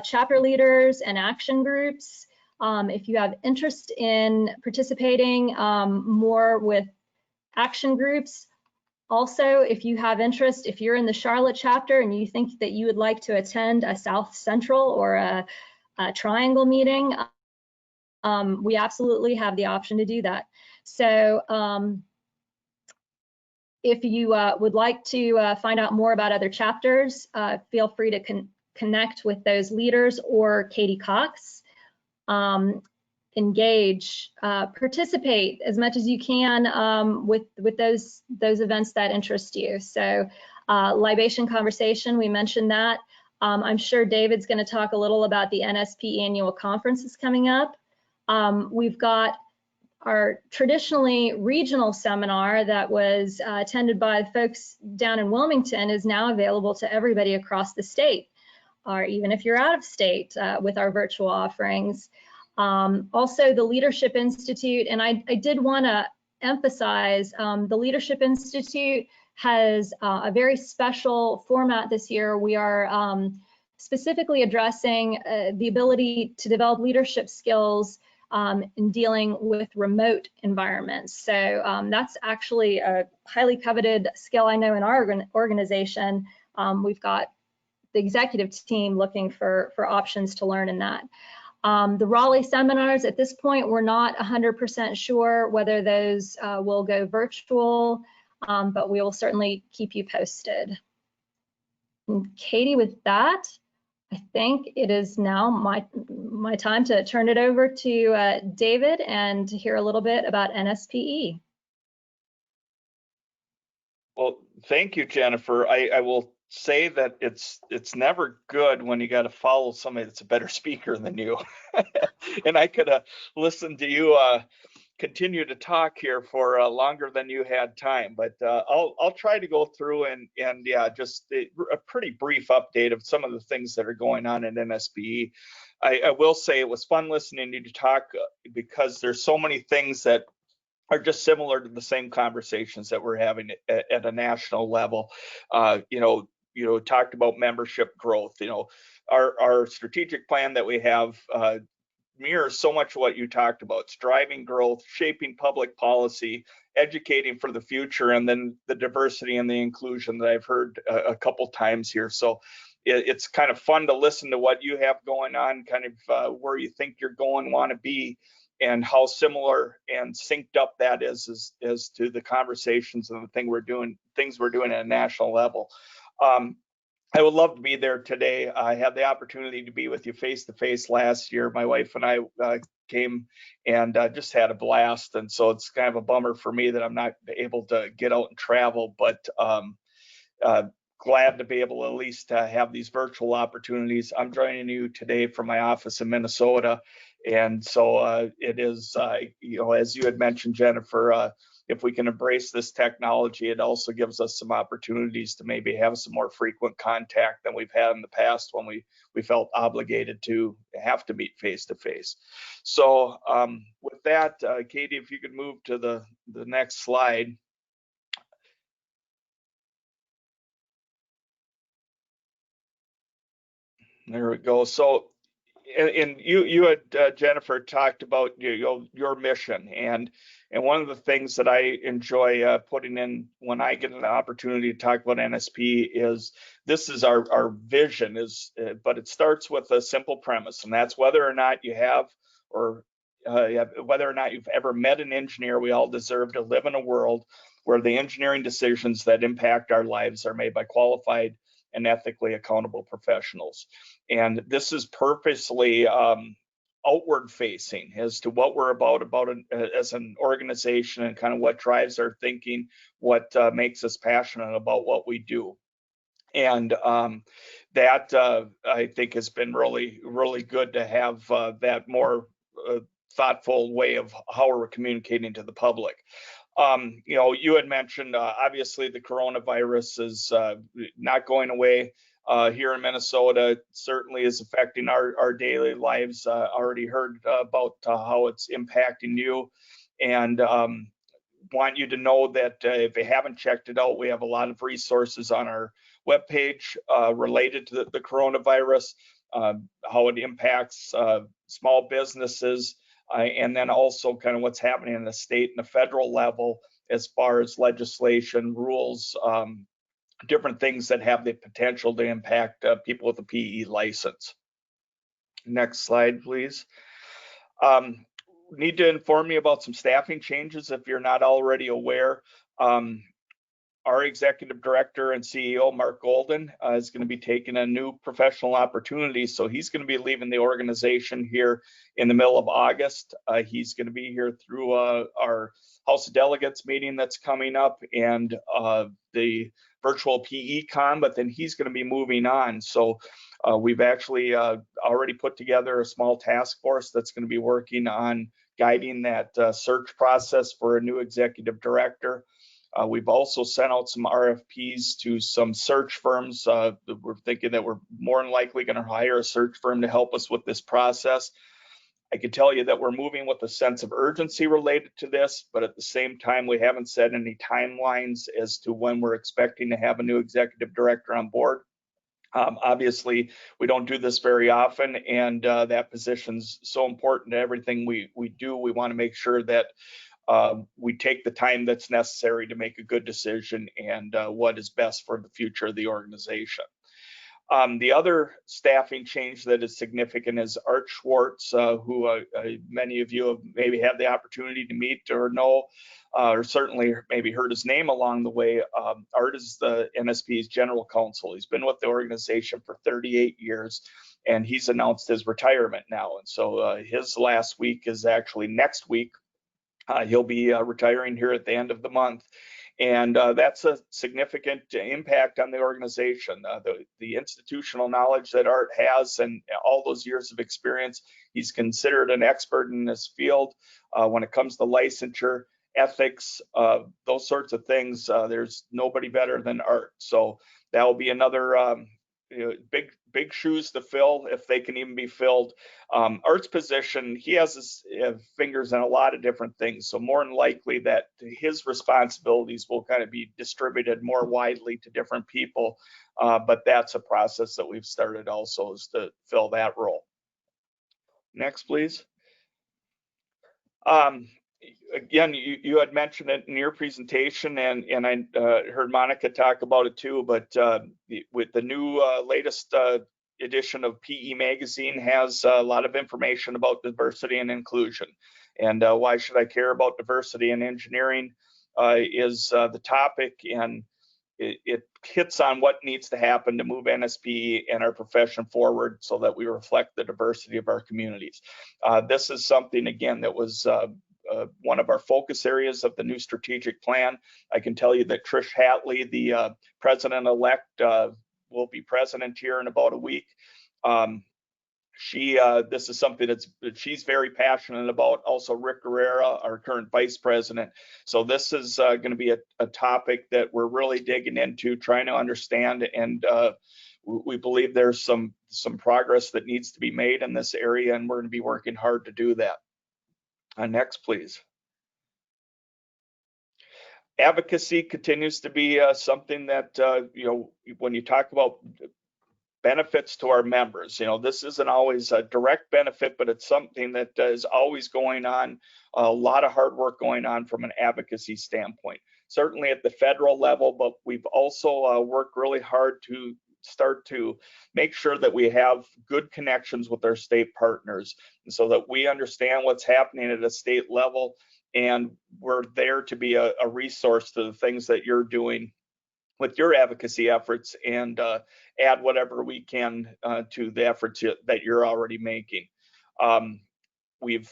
chapter leaders and action groups. If you have interest in participating more with action groups, also, if you have interest, if you're in the Charlotte chapter and you think that you would like to attend a South Central or a Triangle meeting, we absolutely have the option to do that. So if you would like to find out more about other chapters, feel free to connect with those leaders or Katie Cox. Engage, participate as much as you can with those events that interest you. So libation conversation, we mentioned that. I'm sure David's going to talk a little about the NSP annual conferences coming up. We've got our traditionally regional seminar that was attended by folks down in Wilmington is now available to everybody across the state, or even if you're out of state with our virtual offerings. Also, the Leadership Institute, and I did want to emphasize the Leadership Institute has a very special format this year. We are specifically addressing the ability to develop leadership skills in dealing with remote environments. So that's actually a highly coveted skill. I know in our organization, we've got the executive team looking for options to learn in that. The Raleigh seminars, at this point, we're not 100% sure whether those will go virtual, but we will certainly keep you posted. And Katie, with that, I think it is now my time to turn it over to David and to hear a little bit about NSPE. Well, thank you, Jennifer. I will say that it's never good when you got to follow somebody that's a better speaker than you. And I could listen to you continue to talk here for longer than you had time, but I'll try to go through and yeah, just a pretty brief update of some of the things that are going on in NSPE. I will say it was fun listening to you talk because there's so many things that are just similar to the same conversations that we're having at a national level. You know, talked about membership growth. You know, our strategic plan that we have mirrors so much what you talked about. It's driving growth, shaping public policy, educating for the future, and then the diversity and the inclusion that I've heard a couple times here. So it's kind of fun to listen to what you have going on, kind of where you think you're going, want to be, and how similar and synced up that is as to the conversations and the things we're doing at a national level. I would love to be there today. I had the opportunity to be with you face to face last year. My wife and I came and just had a blast. And so it's kind of a bummer for me that I'm not able to get out and travel, but glad to be able to at least have these virtual opportunities. I'm joining you today from my office in Minnesota. And so it is, you know, as you had mentioned, Jennifer, if we can embrace this technology, it also gives us some opportunities to maybe have some more frequent contact than we've had in the past when we felt obligated to have to meet face to face. So with that, Katie, if you could move to the next slide. There we go. So, and you had Jennifer talked about your mission, and one of the things that I enjoy putting in when I get an opportunity to talk about NSP is this is our vision but it starts with a simple premise, and that's whether or not you have or whether or not you've ever met an engineer, we all deserve to live in a world where the engineering decisions that impact our lives are made by qualified and ethically accountable professionals. And this is purposely outward facing as to what we're about as an organization and kind of what drives our thinking, what makes us passionate about what we do. And that I think has been really, really good to have that more thoughtful way of how we're communicating to the public. You know, you had mentioned obviously the coronavirus is not going away here in Minnesota. It certainly is affecting our daily lives. Already heard about how it's impacting you, and want you to know that if you haven't checked it out, we have a lot of resources on our webpage related to the coronavirus, how it impacts small businesses, and then also kind of what's happening in the state and the federal level as far as legislation, rules, different things that have the potential to impact people with a PE license. Next slide, please. Need to inform you about some staffing changes if you're not already aware. Our executive director and CEO, Mark Golden, is going to be taking a new professional opportunity. So he's going to be leaving the organization here in the middle of August. He's going to be here through our House of Delegates meeting that's coming up and the virtual PE Con, but then he's going to be moving on. So we've actually already put together a small task force that's going to be working on guiding that search process for a new executive director. We've also sent out some RFPs to some search firms. We're thinking that we're more than likely going to hire a search firm to help us with this process. I can tell you that we're moving with a sense of urgency related to this, but at the same time, we haven't set any timelines as to when we're expecting to have a new executive director on board. Obviously, we don't do this very often, and that position's so important to everything we do. We want to make sure that we take the time that's necessary to make a good decision and what is best for the future of the organization. The other staffing change that is significant is Art Schwartz, who many of you have maybe had the opportunity to meet or know, or certainly maybe heard his name along the way. Art is the NSP's general counsel. He's been with the organization for 38 years, and he's announced his retirement now. And so his last week is actually next week. He'll be retiring here at the end of the month. And that's a significant impact on the organization. The institutional knowledge that Art has and all those years of experience, he's considered an expert in this field when it comes to licensure, ethics, those sorts of things. There's nobody better than Art. So that will be another big shoes to fill, if they can even be filled. Art's position, he has his fingers in a lot of different things, so more than likely that his responsibilities will kind of be distributed more widely to different people, but that's a process that we've started also, is to fill that role. Next, please. Again, you had mentioned it in your presentation, and I heard Monica talk about it too, but with the new latest edition of PE Magazine has a lot of information about diversity and inclusion. And why should I care about diversity in engineering is the topic, and it hits on what needs to happen to move NSP and our profession forward so that we reflect the diversity of our communities. This is something, again, that was one of our focus areas of the new strategic plan. I can tell you that Trish Hatley, the president-elect, will be president here in about a week. This is something that she's very passionate about. Also, Rick Guerrera, our current vice president. So this is going to be a topic that we're really digging into, trying to understand, and we believe there's some progress that needs to be made in this area, and we're going to be working hard to do that. Next, please. Advocacy continues to be something that, when you talk about benefits to our members, this isn't always a direct benefit, but it's something that is always going on, a lot of hard work going on from an advocacy standpoint. Certainly at the federal level, but we've also worked really hard to start to make sure that we have good connections with our state partners, and so that we understand what's happening at a state level, and we're there to be a resource to the things that you're doing with your advocacy efforts, and add whatever we can to the efforts that you're already making. We've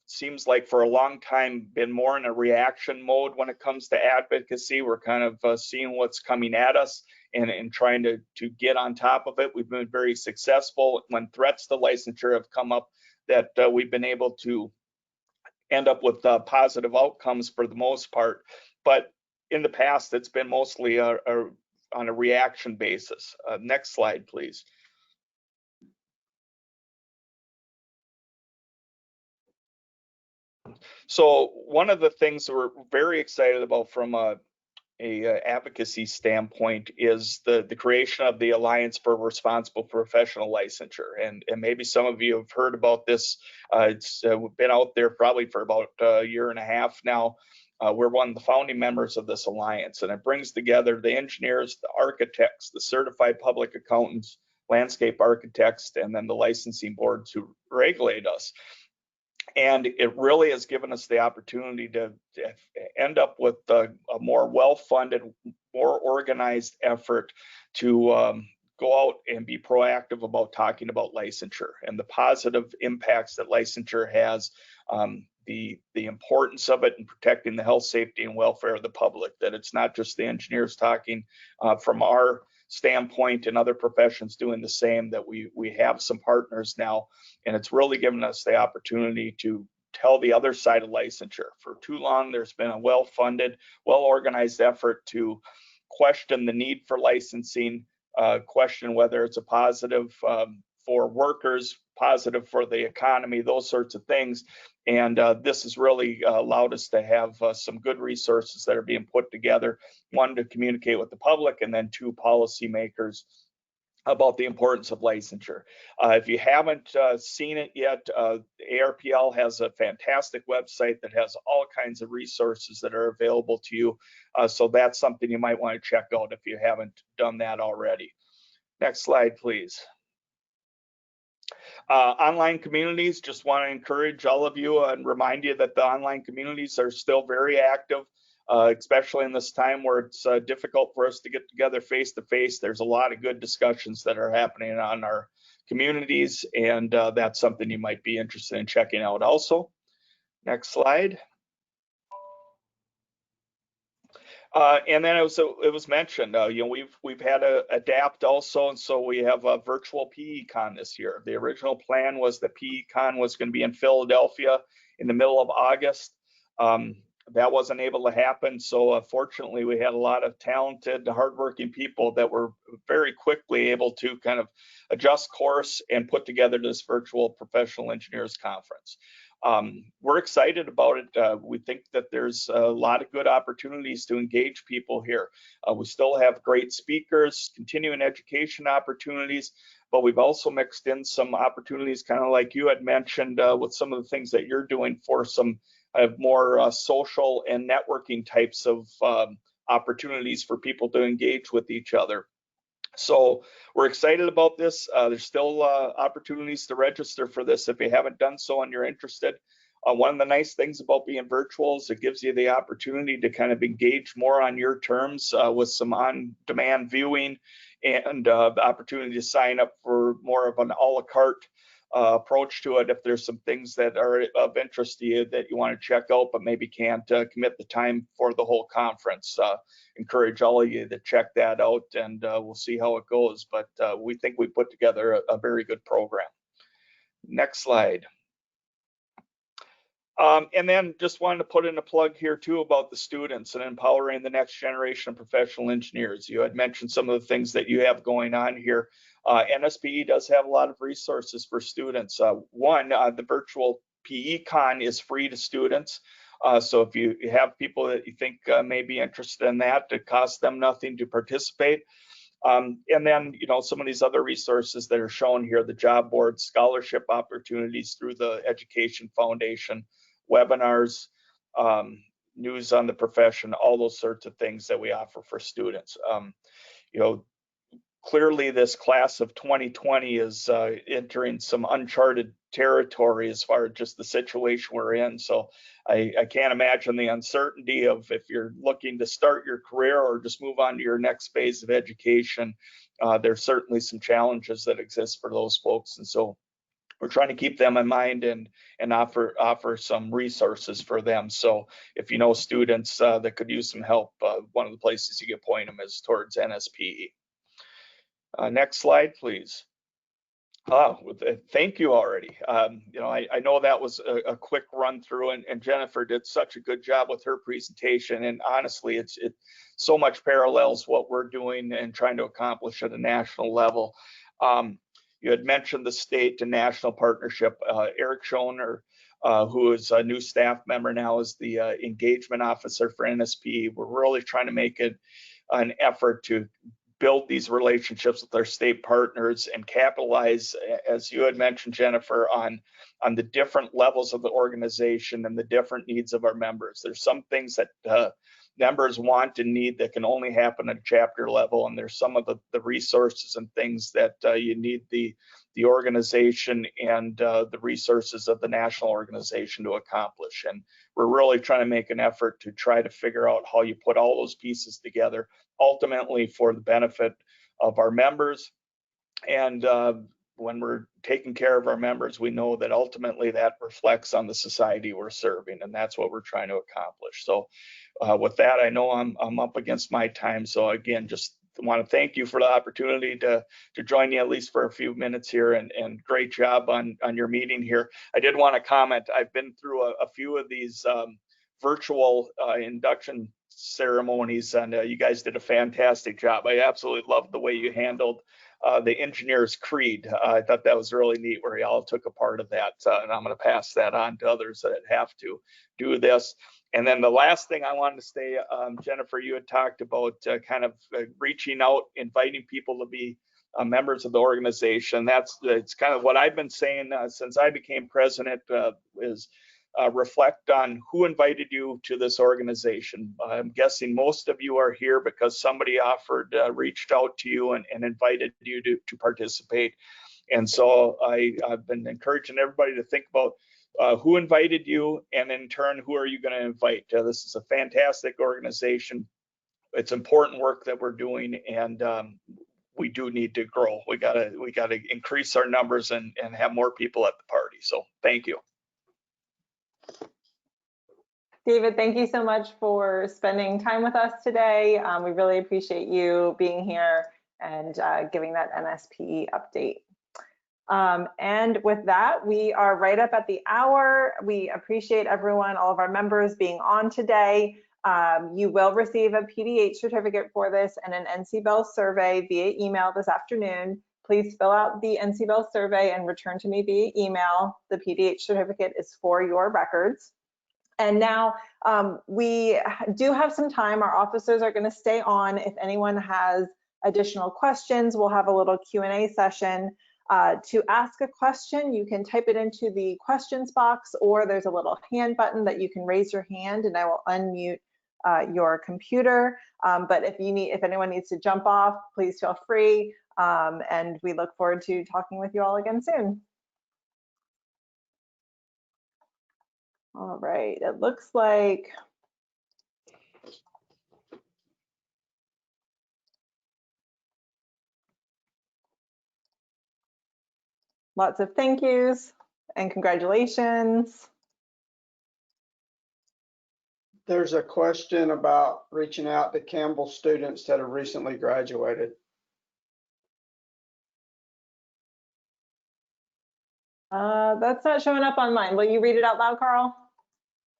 seems like for a long time been more in a reaction mode when it comes to advocacy. We're kind of seeing what's coming at us and trying to get on top of it. We've been very successful when threats to licensure have come up, that we've been able to end up with positive outcomes for the most part. But in the past, it's been mostly on a reaction basis. Next slide, please. So one of the things that we're very excited about from a advocacy standpoint is the creation of the Alliance for Responsible Professional Licensure. And maybe some of you have heard about this. It's been out there probably for about a year and a half now. We're one of the founding members of this alliance, and it brings together the engineers, the architects, the certified public accountants, landscape architects, and then the licensing boards who regulate us. And it really has given us the opportunity to end up with a more well-funded, more organized effort to go out and be proactive about talking about licensure and the positive impacts that licensure has, the importance of it in protecting the health, safety, and welfare of the public, that it's not just the engineers talking from our standpoint and other professions doing the same, that we have some partners now, and it's really given us the opportunity to tell the other side of licensure. For too long, there's been a well-funded, well-organized effort to question the need for licensing, question whether it's a positive for workers, positive for the economy, those sorts of things. And this has really allowed us to have some good resources that are being put together, one, to communicate with the public, and then two, policymakers about the importance of licensure. If you haven't seen it yet, ARPL has a fantastic website that has all kinds of resources that are available to you. So that's something you might want to check out if you haven't done that already. Next slide, please. Online communities, just want to encourage all of you and remind you that the online communities are still very active. Especially in this time where it's difficult for us to get together face to face. There's a lot of good discussions that are happening on our communities, and that's something you might be interested in checking out also. Next slide. And then it was mentioned, you know, we've had to adapt also, and so we have a virtual PECon this year. The original plan was that PECon was going to be in Philadelphia in the middle of August. That wasn't able to happen, so fortunately we had a lot of talented, hardworking people that were very quickly able to kind of adjust course and put together this virtual professional engineers conference. We're excited about it. We think that there's a lot of good opportunities to engage people here. We still have great speakers, continuing education opportunities, but we've also mixed in some opportunities, kind of like you had mentioned, with some of the things that you're doing for some more social and networking types of opportunities for people to engage with each other. So we're excited about this. There's still opportunities to register for this if you haven't done so and you're interested. One of the nice things about being virtual is it gives you the opportunity to kind of engage more on your terms with some on-demand viewing and the opportunity to sign up for more of an a la carte approach to it if there's some things that are of interest to you that you want to check out but maybe can't commit the time for the whole conference. Encourage all of you to check that out, and we'll see how it goes, but we think we put together a very good program. Next slide. And then just wanted to put in a plug here too about the students and empowering the next generation of professional engineers. You had mentioned some of the things that you have going on here. NSPE does have a lot of resources for students. One, the virtual PECon is free to students. So if you have people that you think may be interested in that, it costs them nothing to participate. And then, you know, some of these other resources that are shown here, the job board, scholarship opportunities through the Education Foundation, webinars, news on the profession, all those sorts of things that we offer for students. You know, clearly this class of 2020 is entering some uncharted territory as far as just the situation we're in. So I can't imagine the uncertainty of if you're looking to start your career or just move on to your next phase of education. There's certainly some challenges that exist for those folks. And so we're trying to keep them in mind and offer some resources for them. So if you know students that could use some help, one of the places you can point them is towards NSPE. Next slide, please. Thank you already. You know, I know that was a quick run through, and Jennifer did such a good job with her presentation. And honestly, it so much parallels what we're doing and trying to accomplish at a national level. You had mentioned the state and national partnership. Eric Schoner, who is a new staff member now, is the engagement officer for NSP. We're really trying to make it an effort to build these relationships with our state partners and capitalize, as you had mentioned, Jennifer, on the different levels of the organization and the different needs of our members. There's some things that members want and need that can only happen at a chapter level, and there's some of the resources and things that you need the organization and the resources of the national organization to accomplish. And we're really trying to make an effort to try to figure out how you put all those pieces together, ultimately for the benefit of our members. And when we're taking care of our members, we know that ultimately that reflects on the society we're serving, and that's what we're trying to accomplish. So with that, I know I'm up against my time. So again, just want to thank you for the opportunity to join you at least for a few minutes here, and great job on your meeting here. I did want to comment, I've been through a few of these virtual induction ceremonies, and you guys did a fantastic job. I absolutely loved the way you handled the engineer's creed. I thought that was really neat where you all took a part of that, and I'm going to pass that on to others that have to do this. And then the last thing I wanted to say, Jennifer, you had talked about kind of reaching out, inviting people to be members of the organization. It's kind of what I've been saying since I became president, is reflect on who invited you to this organization. I'm guessing most of you are here because somebody reached out to you and invited you to participate. And so I've been encouraging everybody to think about who invited you, and in turn, who are you going to invite? This is a fantastic organization. It's important work that we're doing, and we do need to grow. We gotta increase our numbers and have more people at the party. So thank you. David, thank you so much for spending time with us today. We really appreciate you being here and giving that NSPE update. And with that, we are right up at the hour. We appreciate everyone, all of our members being on today. You will receive a PDH certificate for this and an NC Bell survey via email this afternoon. Please fill out the NC Bell survey and return to me via email. The PDH certificate is for your records. And now we do have some time. Our officers are going to stay on. If anyone has additional questions, we'll have a little Q&A session. To ask a question, you can type it into the questions box, or there's a little hand button that you can raise your hand and I will unmute your computer. But if anyone needs to jump off, please feel free. And we look forward to talking with you all again soon. All right, it looks like lots of thank yous and congratulations. There's a question about reaching out to Campbell students that have recently graduated. That's not showing up on mine. Will you read it out loud, Carl?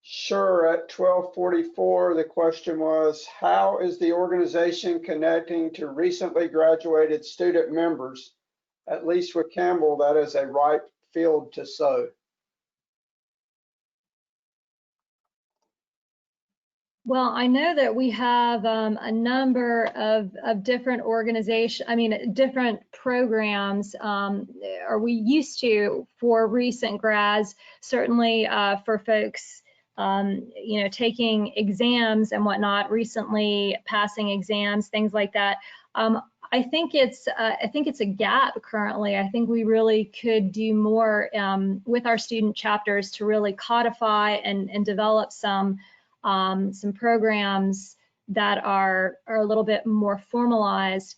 Sure. At 12:44, the question was, how is the organization connecting to recently graduated student members? At least with Campbell, that is a ripe field to sow. Well, I know that we have a number of different different programs, or we used to for recent grads, certainly for folks, taking exams and whatnot, recently passing exams, things like that. I think it's a gap currently. I think we really could do more with our student chapters to really codify and develop some programs that are a little bit more formalized,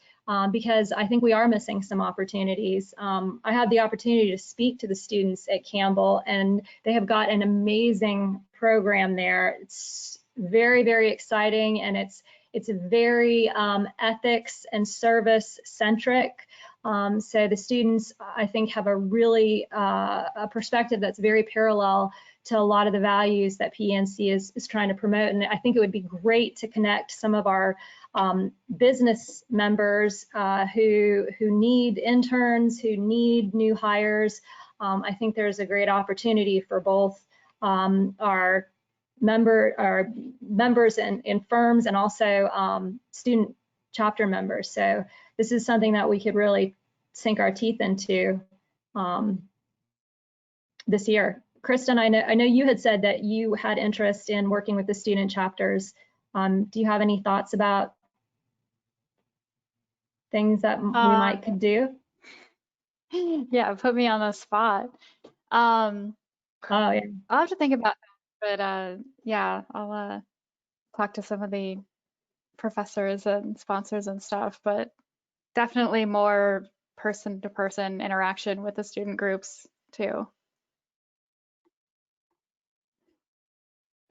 because I think we are missing some opportunities. I had the opportunity to speak to the students at Campbell, and they have got an amazing program there. It's very, very exciting, and it's very ethics and service centric. So the students, I think, have a really a perspective that's very parallel to a lot of the values that PENC is trying to promote. And I think it would be great to connect some of our business members who need interns, who need new hires. I think there's a great opportunity for both our members in firms and also student chapter members. So this is something that we could really sink our teeth into this year. Kristen, I know you had said that you had interest in working with the student chapters. Do you have any thoughts about things that we might could do? Yeah, put me on the spot. Oh, yeah. I'll have to think about that, but yeah, I'll talk to some of the professors and sponsors and stuff, but definitely more person-to-person interaction with the student groups too.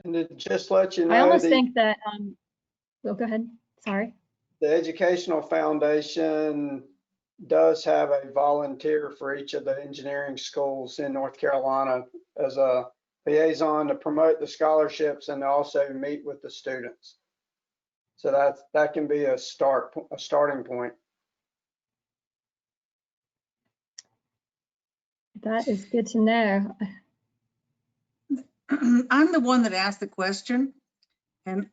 And to just let you know, I almost think that, well, go ahead, sorry. the Educational Foundation does have a volunteer for each of the engineering schools in North Carolina as a liaison to promote the scholarships and also meet with the students. So that can be a starting point. That is good to know. I'm the one that asked the question, and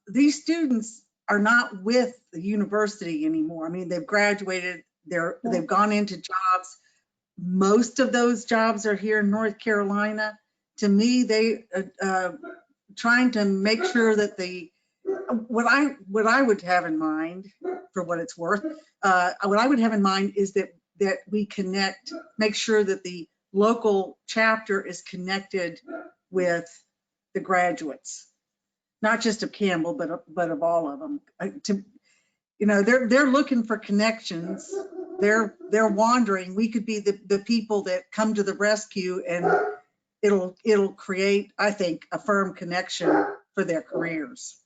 these students are not with the university anymore. I mean, they've graduated, they've gone into jobs. Most of those jobs are here in North Carolina. To me, they trying to make sure that what I would have in mind, for what it's worth, what I would have in mind is that we connect, make sure that the local chapter is connected with the graduates, not just of Campbell, but of all of them. They're looking for connections. They're wandering. We could be the people that come to the rescue, and it'll create, I think, a firm connection for their careers.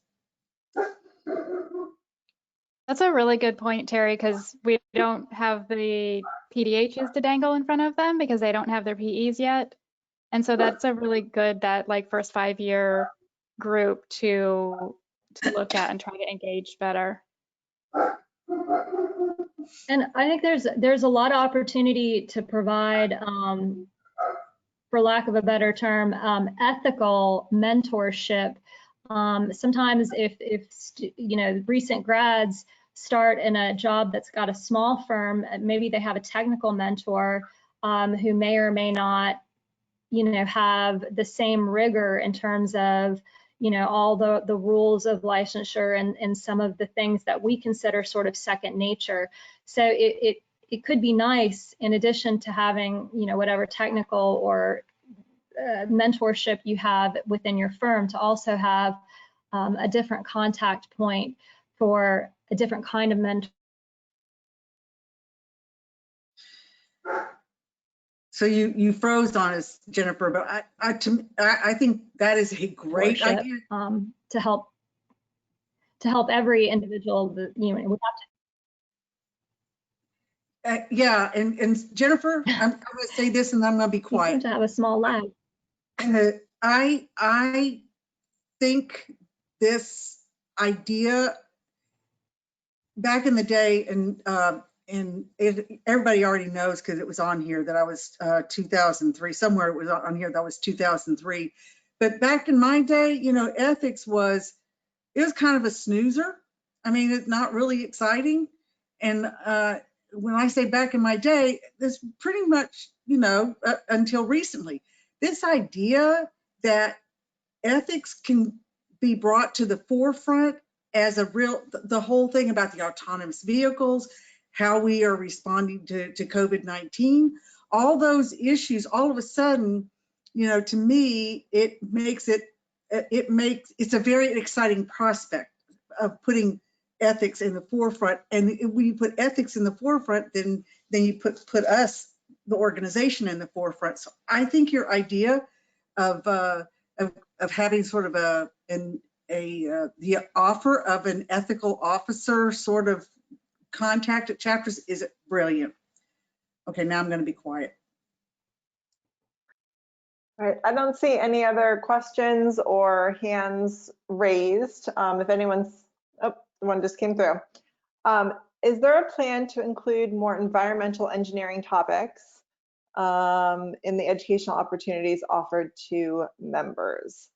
That's a really good point, Terry, because we don't have the PDHs to dangle in front of them because they don't have their PEs yet. And so that's a really good, that like first 5-year group to look at and try to engage better. And I think there's a lot of opportunity to provide, for lack of a better term, ethical mentorship. Sometimes if recent grads start in a job that's got a small firm, maybe they have a technical mentor who may or may not, have the same rigor in terms of, all the rules of licensure and some of the things that we consider sort of second nature. So it could be nice, in addition to having, whatever technical or mentorship you have within your firm, to also have a different contact point for a different kind of mentor. So you froze on us, Jennifer, but I think that is a great idea. To help every individual, without yeah, and Jennifer, I'm going to say this and I'm going to be quiet. To have a small lab. I think this idea back in the day, and everybody already knows because it was on here that I was 2003, somewhere it was on here that was 2003. But back in my day, ethics was kind of a snoozer. I mean, it's not really exciting. And when I say back in my day, this pretty much, until recently, this idea that ethics can be brought to the forefront as the whole thing about the autonomous vehicles, how we are responding to COVID-19, all those issues, all of a sudden, to me, it's a very exciting prospect of putting ethics in the forefront. And when you put ethics in the forefront, then you put us, the organization, in the forefront. So I think your idea of having sort of the offer of an ethical officer sort of contact at chapters is brilliant. Okay, now I'm going to be quiet. All right, I don't see any other questions or hands raised. If anyone's, one just came through. Is there a plan to include more environmental engineering topics in the educational opportunities offered to members?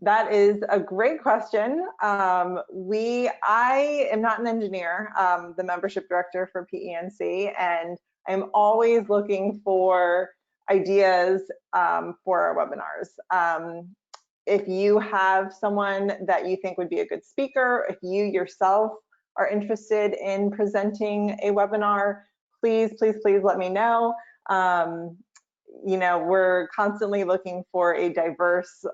That is a great question. I am not an engineer, the membership director for PENC, and I'm always looking for ideas for our webinars. If you have someone that you think would be a good speaker, if you yourself are interested in presenting a webinar, please let me know. We're constantly looking for a diverse,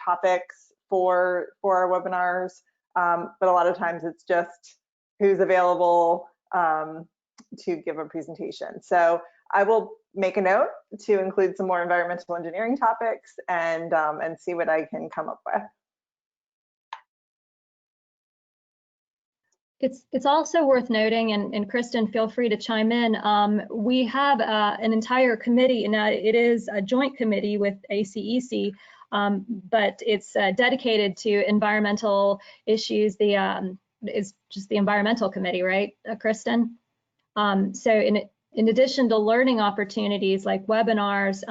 topics for our webinars, but a lot of times it's just who's available to give a presentation. So I will make a note to include some more environmental engineering topics and see what I can come up with. It's also worth noting, and Kristen, feel free to chime in. We have an entire committee, and it is a joint committee with ACEC, but it's dedicated to environmental issues. It's just the environmental committee, right, Kristen? So in addition to learning opportunities like webinars,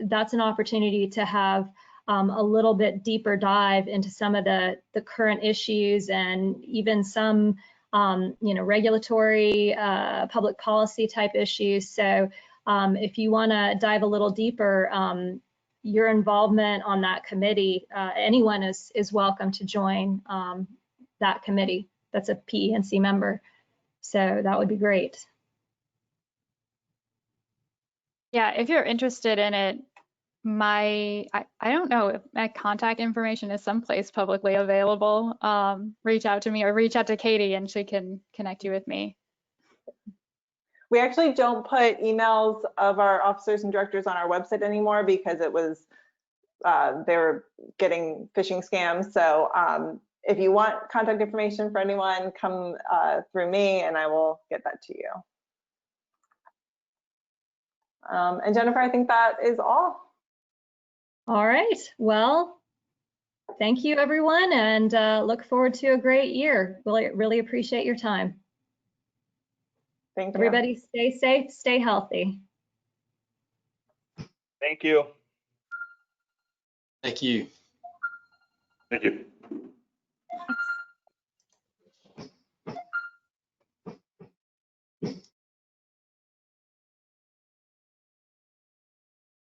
that's an opportunity to have a little bit deeper dive into some of the current issues and even some regulatory public policy type issues. So if you want to dive a little deeper, your involvement on that committee, anyone is welcome to join that committee that's a PENC member. So that would be great. Yeah, if you're interested in it, I don't know if my contact information is someplace publicly available. Reach out to me or reach out to Katie and she can connect you with me. We actually don't put emails of our officers and directors on our website anymore because it was, they were getting phishing scams. So if you want contact information for anyone, come through me and I will get that to you. And Jennifer, I think that is all. All right. Well, thank you, everyone, and look forward to a great year. Really appreciate your time. Thank you. Everybody stay safe, stay healthy. Thank you. Thank you. Thank you.